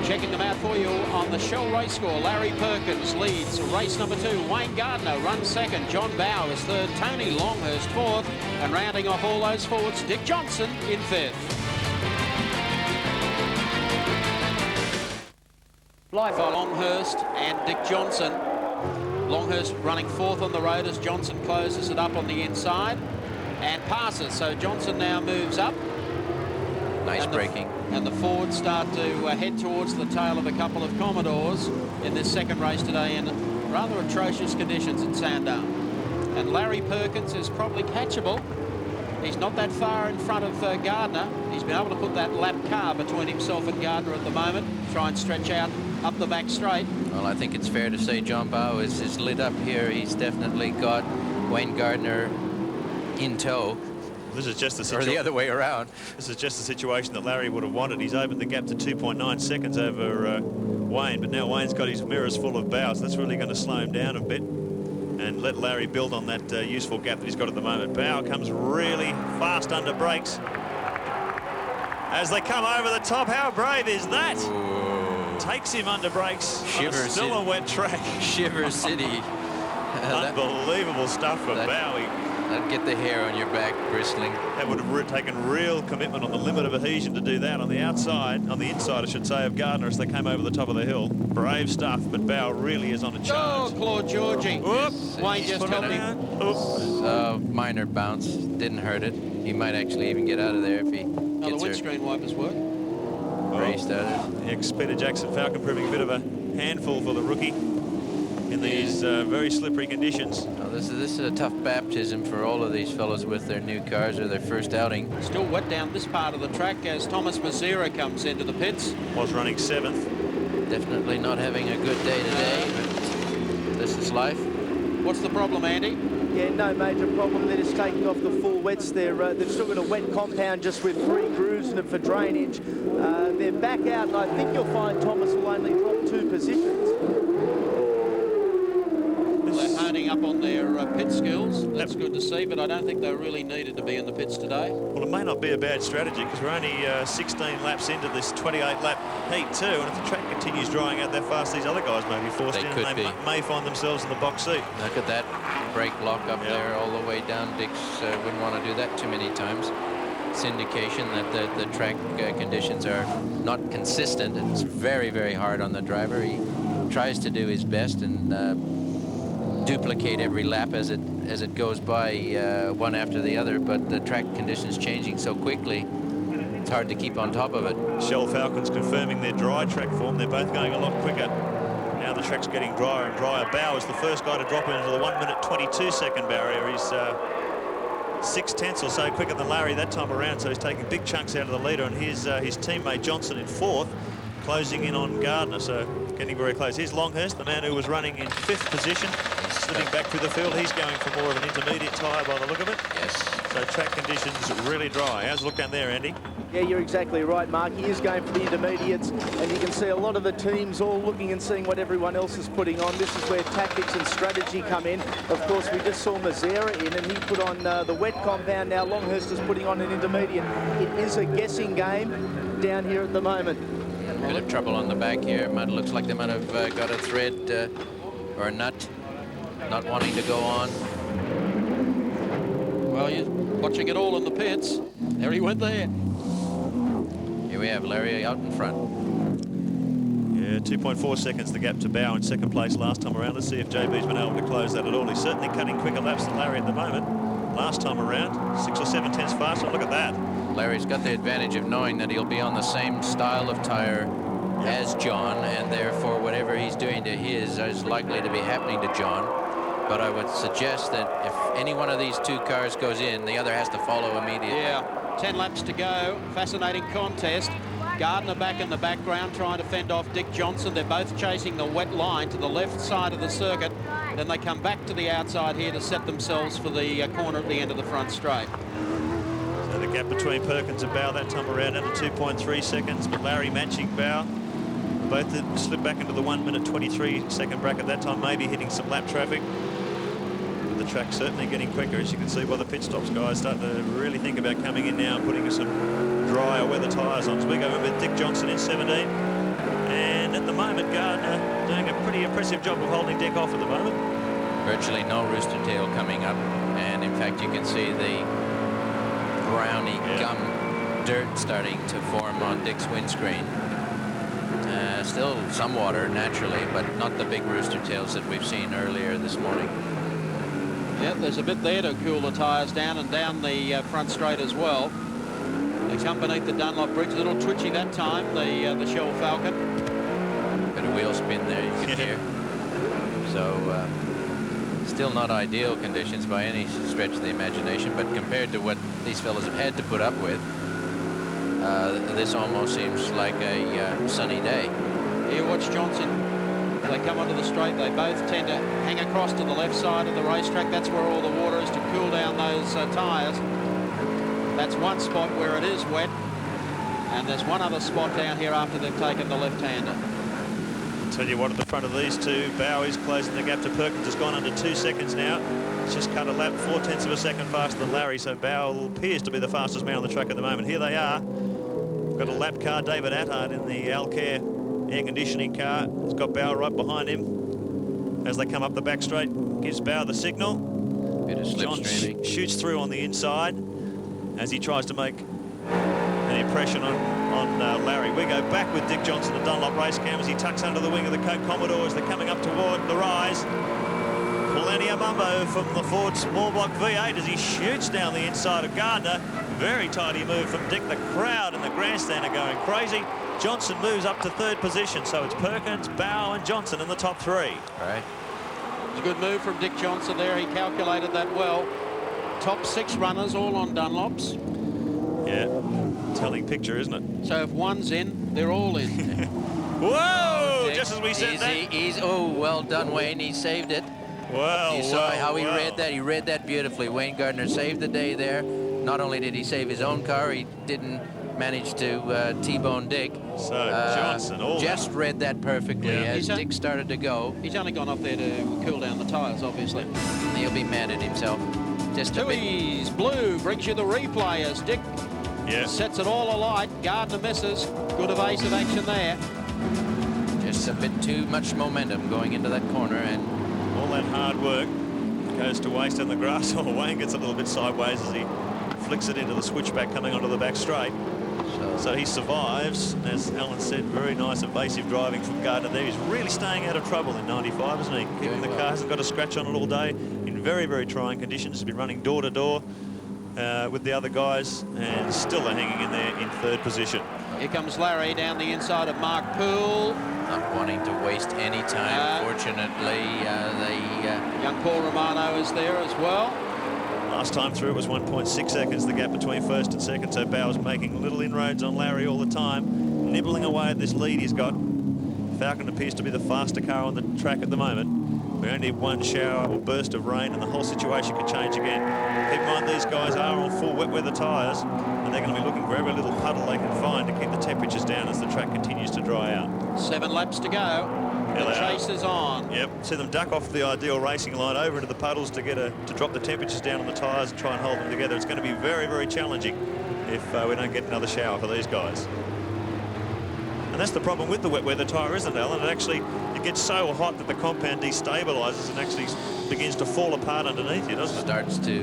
Checking them out for you on the Shell race score. Larry Perkins leads race number 2. Wayne Gardner runs second. John Bow is third. Tony Longhurst fourth. And rounding off all those forwards, Dick Johnson in fifth. Fly for Longhurst and Dick Johnson. Longhurst running fourth on the road as Johnson closes it up on the inside and passes. So Johnson now moves up. Nice braking. And the Fords start to head towards the tail of a couple of Commodores in this second race today in rather atrocious conditions at Sandown. And Larry Perkins is probably catchable. He's not that far in front of Gardner. He's been able to put that lap car between himself and Gardner at the moment, try and stretch out up the back straight. Well, I think it's fair to say John Bow is lit up here. He's definitely got Wayne Gardner in tow. This is just or the other way around. This is just the situation that Larry would have wanted. He's opened the gap to 2.9 seconds over Wayne, but now Wayne's got his mirrors full of Bow, so that's really going to slow him down a bit and let Larry build on that useful gap that he's got at the moment. Bow comes really fast under brakes as they come over the top. How brave is that? Ooh. Takes him under brakes. Shiver Still a wet track. Shiver City. Unbelievable stuff for Bowie. That'd get the hair on your back bristling. That would have taken real commitment on the limit of adhesion to do that on the outside, on the inside, I should say, of Gardner as they came over the top of the hill. Brave stuff, but Bow really is on a charge. Oh, Claude Georgie. Yes, Wayne just helped him. Minor bounce, didn't hurt it. He might actually even get out of there if he the gets windscreen wipers work. Restarted. Ex-Peter Jackson Falcon proving a bit of a handful for the rookie in these very slippery conditions. Well, this is a tough baptism for all of these fellows with their new cars or their first outing. Still wet down this part of the track as Thomas Mazera comes into the pits. Was running 7th. Definitely not having a good day today, but this is life. What's the problem, Andy? Yeah, no major problem. They're just taking off the full wets. They've still got a wet compound just with 3 grooves in it for drainage. They're back out, and I think you'll find Thomas will only drop 2 positions. They're honing up on their pit skills. That's good to see, but I don't think they really needed to be in the pits today. Well, it may not be a bad strategy because we're only 16 laps into this 28-lap heat too, and if the track continues drying out that fast, these other guys may be forced in and they may find themselves in the box seat. Look at that brake lock up there all the way down. Dix wouldn't want to do that too many times. It's indication that the track conditions are not consistent. It's very, very hard on the driver. He tries to do his best and duplicate every lap as it goes by one after the other, but the track conditions changing so quickly, it's hard to keep on top of it. Shell Falcons confirming their dry track form. They're both going a lot quicker. Now the track's getting drier and drier. Bow is the first guy to drop into the 1 minute 22 second barrier. He's 6/10 or so quicker than Larry that time around, so he's taking big chunks out of the leader, and here's his teammate Johnson in 4th, closing in on Gardner, so getting very close. Here's Longhurst, the man who was running in 5th position, slipping back through the field. He's going for more of an intermediate tyre by the look of it. Yes. So track conditions really dry. How's it look down there, Andy? Yeah, you're exactly right, Mark. He is going for the intermediates, and you can see a lot of the teams all looking and seeing what everyone else is putting on. This is where tactics and strategy come in. Of course, we just saw Mazera in, and he put on the wet compound. Now Longhurst is putting on an intermediate. It is a guessing game down here at the moment. A bit of trouble on the back here. It looks like they might have got a thread or a nut, not wanting to go on. Well, you're watching it all in the pits. There he went there. Here we have Larry out in front. Yeah, 2.4 seconds the gap to Bow in 2nd place last time around. Let's see if JB's been able to close that at all. He's certainly cutting quicker laps than Larry at the moment. Last time around, 6 or 7 tenths faster. Look at that. Larry's got the advantage of knowing that he'll be on the same style of tire as John, and therefore whatever he's doing to his is likely to be happening to John. But I would suggest that if any one of these 2 cars goes in, the other has to follow immediately. Yeah, 10 laps to go. Fascinating contest. Gardner back in the background trying to fend off Dick Johnson. They're both chasing the wet line to the left side of the circuit. Then they come back to the outside here to set themselves for the corner at the end of the front straight. So the gap between Perkins and Bow that time around under 2.3 seconds, but Larry matching Bow. Both had slipped back into the 1 minute 23 second bracket that time, maybe hitting some lap traffic. But the track's certainly getting quicker, as you can see by the pit stops. Guys starting to really think about coming in now and putting some drier weather tyres on. So we go in with Dick Johnson in 17 at the moment. Gardner doing a pretty impressive job of holding Dick off at the moment. Virtually no rooster tail coming up, and in fact you can see the browny gum dirt starting to form on Dick's windscreen. Still some water naturally, but not the big rooster tails that we've seen earlier this morning. Yep, there's a bit there to cool the tyres down and down the front straight as well. They come beneath the Dunlop bridge, a little twitchy that time, the Shell Falcon. Bit of wheel spin there, you can hear. So still not ideal conditions by any stretch of the imagination, but compared to what these fellas have had to put up with, this almost seems like a sunny day. Here, watch Johnson. As they come onto the straight, they both tend to hang across to the left side of the racetrack. That's where all the water is to cool down those tyres. That's one spot where it is wet, and there's one other spot down here after they've taken the left-hander. Tell you what, at the front of these two, Bowie's closing the gap to Perkins. Has gone under 2 seconds now. It's just cut a lap 0.4 of a second faster than Larry, so Bowie appears to be the fastest man on the track at the moment. Here they are. We've got a lap car, David Attard in the Alcare air conditioning car. It's got Bowie right behind him. As they come up the back straight, gives Bowie the signal. Bit of John shoots through on the inside as he tries to make an impression on Larry. We go back with Dick Johnson and Dunlop race cam as he tucks under the wing of the Coke Commodore as they're coming up toward the rise. Plenty of mumbo from the Ford small block V8 as he shoots down the inside of Gardner. Very tidy move from Dick. The crowd and the grandstand are going crazy. Johnson moves up to third position, so it's Perkins, Bowe and Johnson in the top three. All right. It's a good move from Dick Johnson there. He calculated that well. Top 6 runners all on Dunlops. Yeah, telling picture, isn't it? So if one's in, they're all in. Whoa! Just as we said that. Oh, well done, Wayne. He saved it. Well, you saw how he read that. He read that beautifully. Wayne Gardner saved the day there. Not only did he save his own car, he didn't manage to T-bone Dick. So Johnson just read that perfectly as Dick started to go. He's only gone up there to cool down the tyres, obviously. He'll be mad at himself. Just Tui's blue brings you the replay as Dick sets it all alight. Gardner misses. Good evasive action there. Just a bit too much momentum going into that corner, and all that hard work goes to waste in the grass. Oh, Wayne gets a little bit sideways as he flicks it into the switchback coming onto the back straight. So he survives. As Alan said, very nice evasive driving from Gardner there. He's really staying out of trouble in 95, isn't he? Keeping the car, hasn't got a scratch on it all day in very, very trying conditions. He's been running door to door with the other guys, and still they're hanging in there in third position. Here comes Larry down the inside of Mark Poole. Not wanting to waste any time. Fortunately, young Paul Romano is there as well. Last time through it was 1.6 seconds, the gap between first and second, so Bowers making little inroads on Larry all the time, nibbling away at this lead he's got. Falcon appears to be the faster car on the track at the moment. We only need one shower or burst of rain and the whole situation could change again. Keep in mind these guys are on full wet weather tyres, and they're going to be looking for every little puddle they can find to keep the temperatures down as the track continues to dry out. 7 laps to go. The chase is on. Yep, see them duck off the ideal racing line over into the puddles to get to drop the temperatures down on the tyres and try and hold them together. It's going to be very, very challenging if we don't get another shower for these guys. And that's the problem with the wet weather tyre, isn't it, Alan? It gets so hot that the compound destabilises and actually begins to fall apart underneath you, doesn't it? Starts to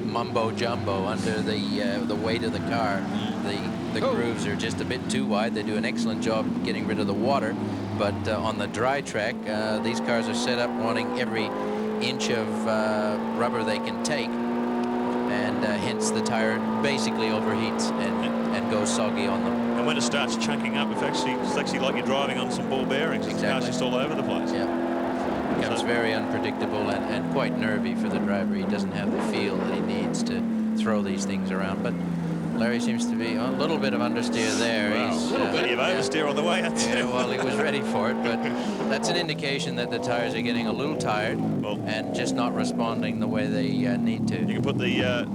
mumbo jumbo under the weight of the car. The grooves are just a bit too wide. They do an excellent job getting rid of the water, but on the dry track, these cars are set up wanting every inch of rubber they can take, and hence the tire basically overheats and goes soggy on them. And when it starts chunking up, it's actually like you're driving on some ball bearings. Exactly. The car's just all over the place. Yeah. Becomes very unpredictable and quite nervy for the driver. He doesn't have the feel that he needs to throw these things around. But Larry seems to be a little bit of understeer there. Wow, He's a little bit of oversteer on the way out. Yeah, well, he was ready for it, but that's an indication that the tires are getting a little tired and just not responding the way they need to. You can put the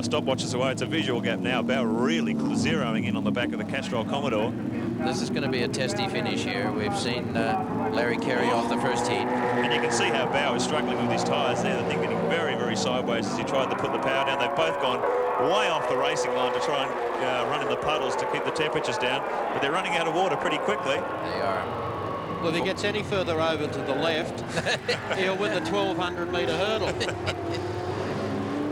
stopwatches away. It's a visual gap now. Bow really zeroing in on the back of the Castrol Commodore. This is going to be a testy finish here. We've seen Larry carry off the first heat. And you can see how Bow is struggling with his tyres there. The thing getting very, very sideways as he tried to put the power down. They've both gone way off the racing line to try and run in the puddles to keep the temperatures down, but they're running out of water pretty quickly. They are. Well, if he gets any further over to the left, he'll win the 1,200-metre hurdle.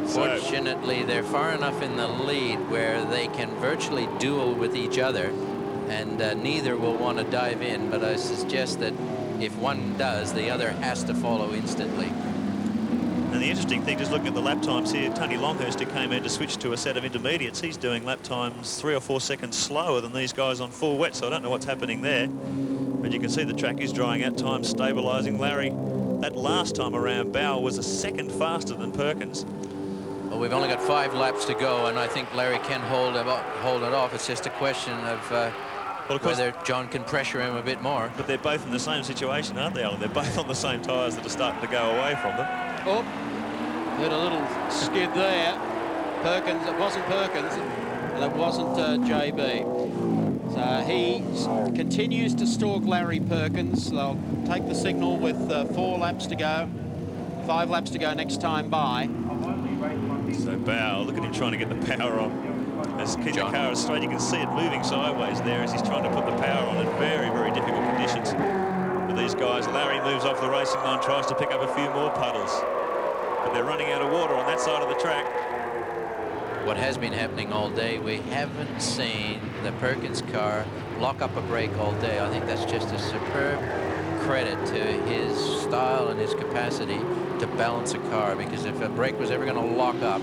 Fortunately, they're far enough in the lead where they can virtually duel with each other, and neither will want to dive in, but I suggest that if one does, the other has to follow instantly. And the interesting thing, just looking at the lap times here, Tony Longhurst, who came in to switch to a set of intermediates, he's doing lap times 3 or 4 seconds slower than these guys on full wet, so I don't know what's happening there. But you can see the track is drying out, time stabilising. Larry, that last time around, Bow was a second faster than Perkins. Well, we've only got 5 laps to go, and I think Larry can hold it off. It's just a question of whether John can pressure him a bit more. But they're both in the same situation, aren't they, Alan? They're both on the same tyres that are starting to go away from them. Oh, heard a little skid there. Perkins, it wasn't Perkins, and it wasn't JB. So he continues to stalk Larry Perkins. They'll take the signal with 4 laps to go, 5 laps to go next time by. So Bow, look at him trying to get the power on. As keep the car straight, you can see it moving sideways there as he's trying to put the power on in very, very difficult conditions for these guys. Larry moves off the racing line, tries to pick up a few more puddles, but they're running out of water on that side of the track. What has been happening all day, we haven't seen the Perkins car lock up a brake all day. I think that's just a superb credit to his style and his capacity to balance a car, because if a brake was ever going to lock up,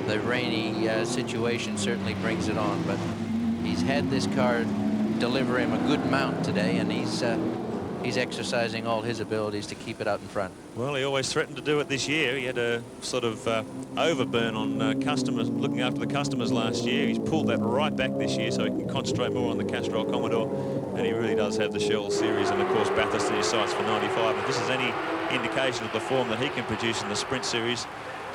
the rainy situation certainly brings it on. But he's had this car deliver him a good mount today, and he's exercising all his abilities to keep it out in front. Well, he always threatened to do it this year. He had a sort of overburn on customers, looking after the customers last year. He's pulled that right back this year so he can concentrate more on the Castrol Commodore, and he really does have the Shell Series and, of course, Bathurst in his sights for 95. If this is any indication of the form that he can produce in the Sprint Series,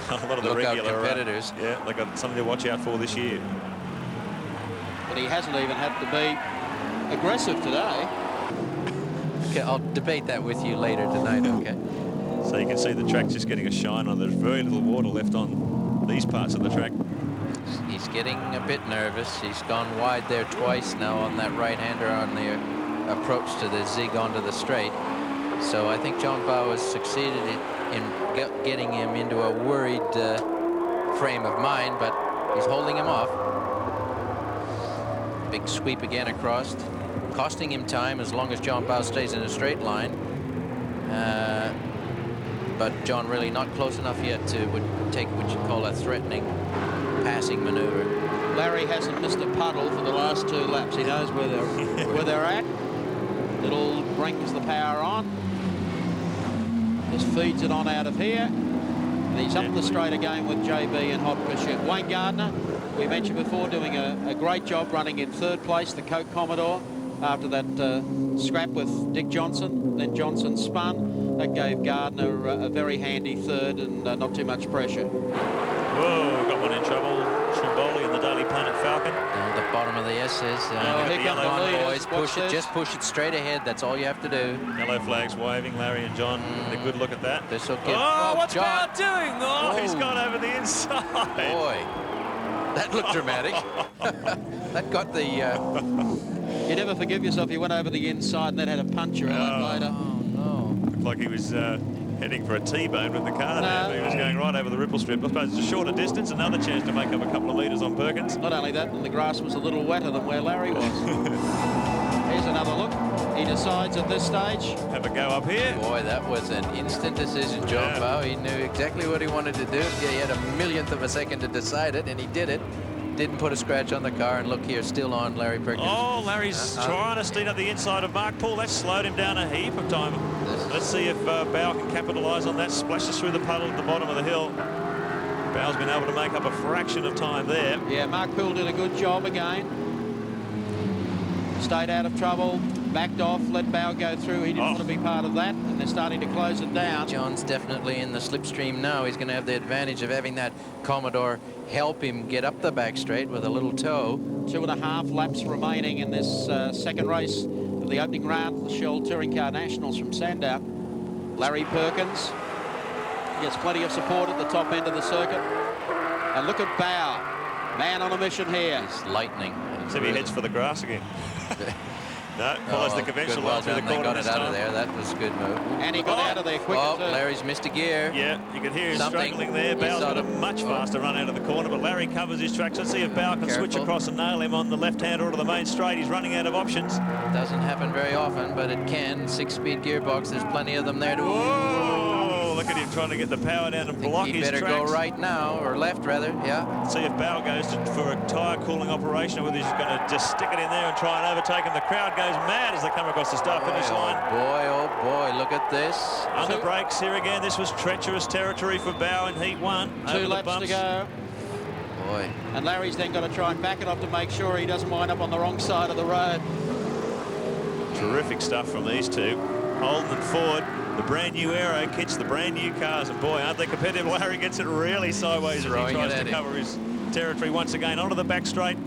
a lot of the regular competitors. Yeah, they've got something to watch out for this year. But he hasn't even had to be aggressive today. Okay, I'll debate that with you later tonight, okay? So you can see the track's just getting a shine on. There's very little water left on these parts of the track. He's getting a bit nervous. He's gone wide there twice now on that right-hander on the approach to the zig onto the straight. So I think John Bow has succeeded in getting him into a worried frame of mind, but he's holding him off. Big sweep again across, costing him time as long as John Bow stays in a straight line. But John really not close enough yet to take what you call a threatening passing maneuver. Larry hasn't missed a puddle for the last 2 laps. He knows where they're at. Little brings the power on. Just feeds it on out of here. And he's up the straight again with JB and Hopkins. Wayne Gardner, we mentioned before, doing a great job running in 3rd place, the Coke Commodore, after that scrap with Dick Johnson. Then Johnson spun. That gave Gardner a very handy 3rd and not too much pressure. Whoa, we've got one in trouble. Trimboli and the Daily Planet Falcon. Down at the bottom of the S's. Here come Come the on, leaders. boys, push it. Just push it straight ahead. That's all you have to do. Yellow flags waving. Larry and John, a good look at that. This will get. Oh, what's John Bow doing? Oh, he's gone over the inside. Boy, that looked dramatic. That got the. You never forgive yourself. He went over the inside and then had a puncture a lap later. Oh no! Looked like he was heading for a T-bone with the car there. He was going right over the ripple strip. I suppose it's a shorter distance, another chance to make up a couple of metres on Perkins. Not only that, the grass was a little wetter than where Larry was. Here's another look. He decides at this stage. Have a go up here. Boy, that was an instant decision, John Bow. He knew exactly what he wanted to do. He had a millionth of a second to decide it, and he did it. Didn't put a scratch on the car, and look here, still on Larry Perkins. Oh, Larry's trying to steam up the inside of Mark Poole. That slowed him down a heap of time. Let's see if Bow can capitalise on that. Splashes through the puddle at the bottom of the hill. Bow's been able to make up a fraction of time there. Yeah, Mark Poole did a good job again. Stayed out of trouble, backed off, let Bow go through. He didn't want to be part of that, and they're starting to close it down. John's definitely in the slipstream now. He's going to have the advantage of having that Commodore help him get up the back straight with a little toe. 2.5 laps remaining in this second race of the opening round, the Shell Touring Car Nationals from Sandown. Larry Perkins gets plenty of support at the top end of the circuit. And look at Bow. Man on a mission here. It's lightning. See if he heads for the grass again. No, follows the conventional line through the corner. They got this it out time. of there. That was a good move. And he got out of there quicker too. Larry's missed a gear. Yeah, you can hear him Something. struggling there. Bow's got a much faster run out of the corner, but Larry covers his tracks. Let's see if Bow can switch across and nail him on the left-hand or to the main straight. He's running out of options. Doesn't happen very often, but it can. 6-speed gearbox. There's plenty of them there to. Whoa! Look at him trying to get the power down and block his tracks. He better go right now, or left rather. Yeah. See if Bow goes for a tyre cooling operation, or whether he's going to just stick it in there and try and overtake him. The crowd goes mad as they come across the start-finish line. Oh boy, look at this. Under brakes here again. This was treacherous territory for Bow in Heat 1. 2 laps to go. Boy. And Larry's then got to try and back it up to make sure he doesn't wind up on the wrong side of the road. Terrific stuff from these two. Holden and Ford, the brand new Aero kits, the brand new cars, and boy, aren't they competitive. Larry gets it really sideways as he tries to cover his territory once again onto the back straight.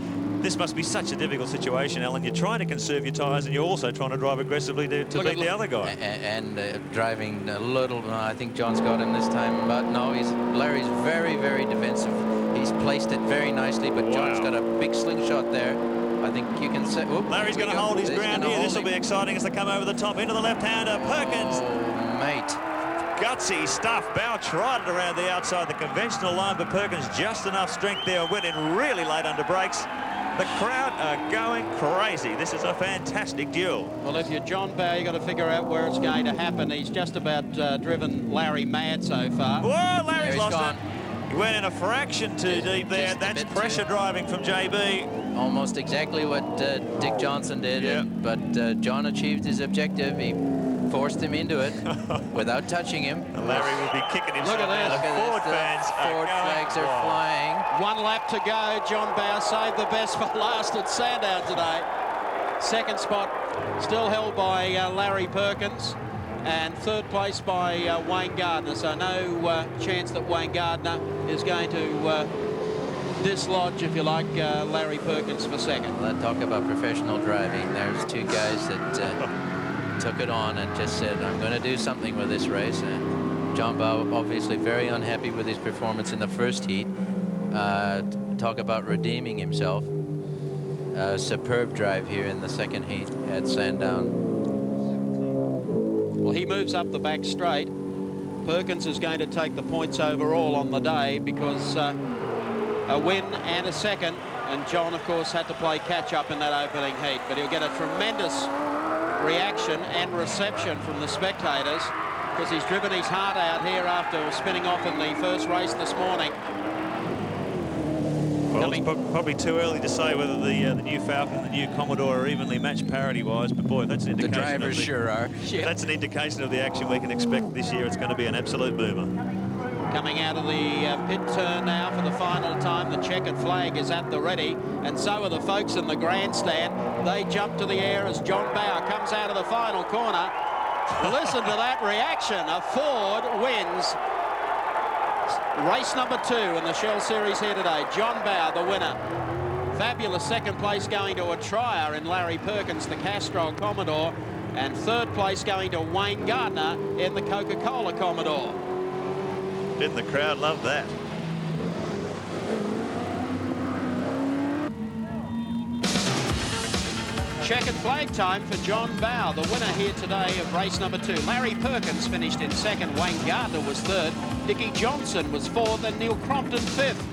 This must be such a difficult situation, Alan. You're trying to conserve your tyres and you're also trying to drive aggressively to beat the other guy. And driving a little, I think John's got him this time, but no, Larry's very, very defensive. He's placed it very nicely, but John's got a big slingshot there. I think you can say... Larry's going to hold his ground here. This will be exciting as they come over the top into the left-hander. Perkins. Oh, mate. Gutsy stuff. Bow tried it around the outside the conventional line, but Perkins just enough strength there and went in really late under brakes. The crowd are going crazy. This is a fantastic duel. Well, if you're John Bow, you've got to figure out where it's going to happen. He's just about driven Larry mad so far. Whoa, Larry's lost it. He went in a fraction too deep there. That's pressure driving from JB. Almost exactly what Dick Johnson did, but John achieved his objective. He forced him into it without touching him. And Larry will be kicking himself. Look at this. Ford fans Ford flags are flying. 1 lap to go. John Bow saved the best for last at Sandown today. Second spot still held by Larry Perkins, and third place by Wayne Gardner. So no chance that Wayne Gardner is going to dislodge, if you like, Larry Perkins for second. Let's talk about professional driving. There's two guys that took it on and just said, I'm going to do something with this race. John Bow obviously very unhappy with his performance in the first heat. Talk about redeeming himself. Superb drive here in the second heat at Sandown. Well, he moves up the back straight. Perkins is going to take the points overall on the day because a win and a second, and John, of course, had to play catch-up in that opening heat, but he'll get a tremendous reaction and reception from the spectators because he's driven his heart out here after spinning off in the first race this morning. Well, it's probably too early to say whether the new Falcon and the new Commodore are evenly matched parity-wise, but boy, that's an indication. The drivers sure are. That's an indication of the action we can expect this year. It's going to be an absolute boomer. Coming out of the pit turn now for the final time. The checkered flag is at the ready, and so are the folks in the grandstand. They jump to the air as John Bow comes out of the final corner. Listen to that reaction. A Ford wins race number 2 in the Shell Series here today. John Bow, the winner. Fabulous second place going to a trier in Larry Perkins, the Castrol Commodore, and third place going to Wayne Gardner in the Coca-Cola Commodore. Didn't the crowd love that? Checkered flag time for John Bow, the winner here today of race number 2. Larry Perkins finished in second. Wayne Gardner was third. Dickie Johnson was fourth, and Neil Crompton fifth.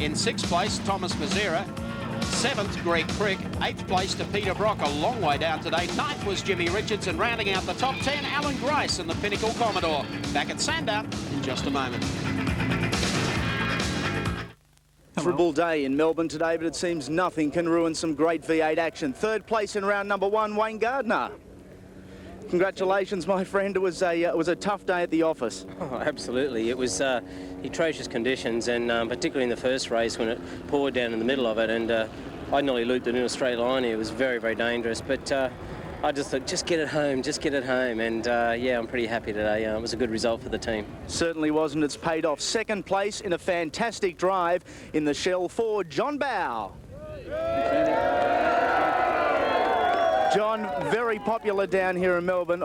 In sixth place, Thomas Mazzera. Seventh, Greg Crick. Eighth place to Peter Brock, a long way down today. Ninth was Jimmy Richardson. Rounding out the top 10, Alan Grice and the Pinnacle Commodore. Back at Sandown in just a moment. Miserable day in Melbourne today, but it seems nothing can ruin some great V8 action. Third place in round number 1, Wayne Gardner. Congratulations, my friend. It was a tough day at the office. Oh, absolutely. It was atrocious conditions, and particularly in the first race when it poured down in the middle of it, and I nearly looped it in a straight line. It was very, very dangerous, but I just thought, just get it home, and yeah, I'm pretty happy today. It was a good result for the team. Certainly was, and it's paid off. Second place in a fantastic drive in the Shell Ford, John Bow. John, very popular down here in Melbourne.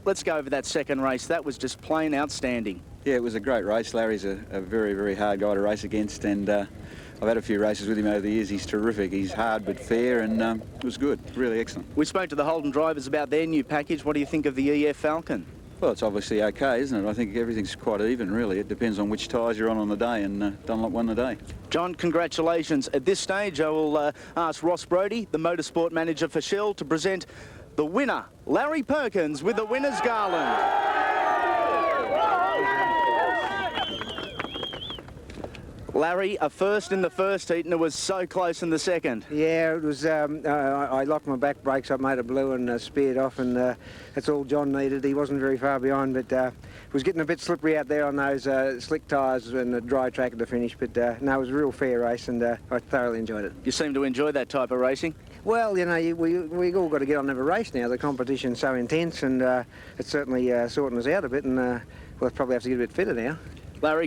Let's go over that second race. That was just plain outstanding. Yeah, it was a great race. Larry's a very, very hard guy to race against, and I've had a few races with him over the years. He's terrific. He's hard but fair, and it was good. Really excellent. We spoke to the Holden drivers about their new package. What do you think of the EF Falcon? Well, it's obviously okay, isn't it? I think everything's quite even, really. It depends on which tyres you're on the day, and Dunlop won the day. John, congratulations. At this stage, I will ask Ross Brodie, the motorsport manager for Shell, to present the winner, Larry Perkins, with the winner's garland. Larry, a first in the first heat, and it was so close in the second. Yeah, it was. I locked my back brakes up, made it blue, and speared off, and that's all John needed. He wasn't very far behind, but it was getting a bit slippery out there on those slick tyres and the dry track at the finish. But no, it was a real fair race, and I thoroughly enjoyed it. You seem to enjoy that type of racing? Well, you know, we all got to get on and have a race now. The competition's so intense, and it's certainly sorting us out a bit, and we'll probably have to get a bit fitter now. Larry,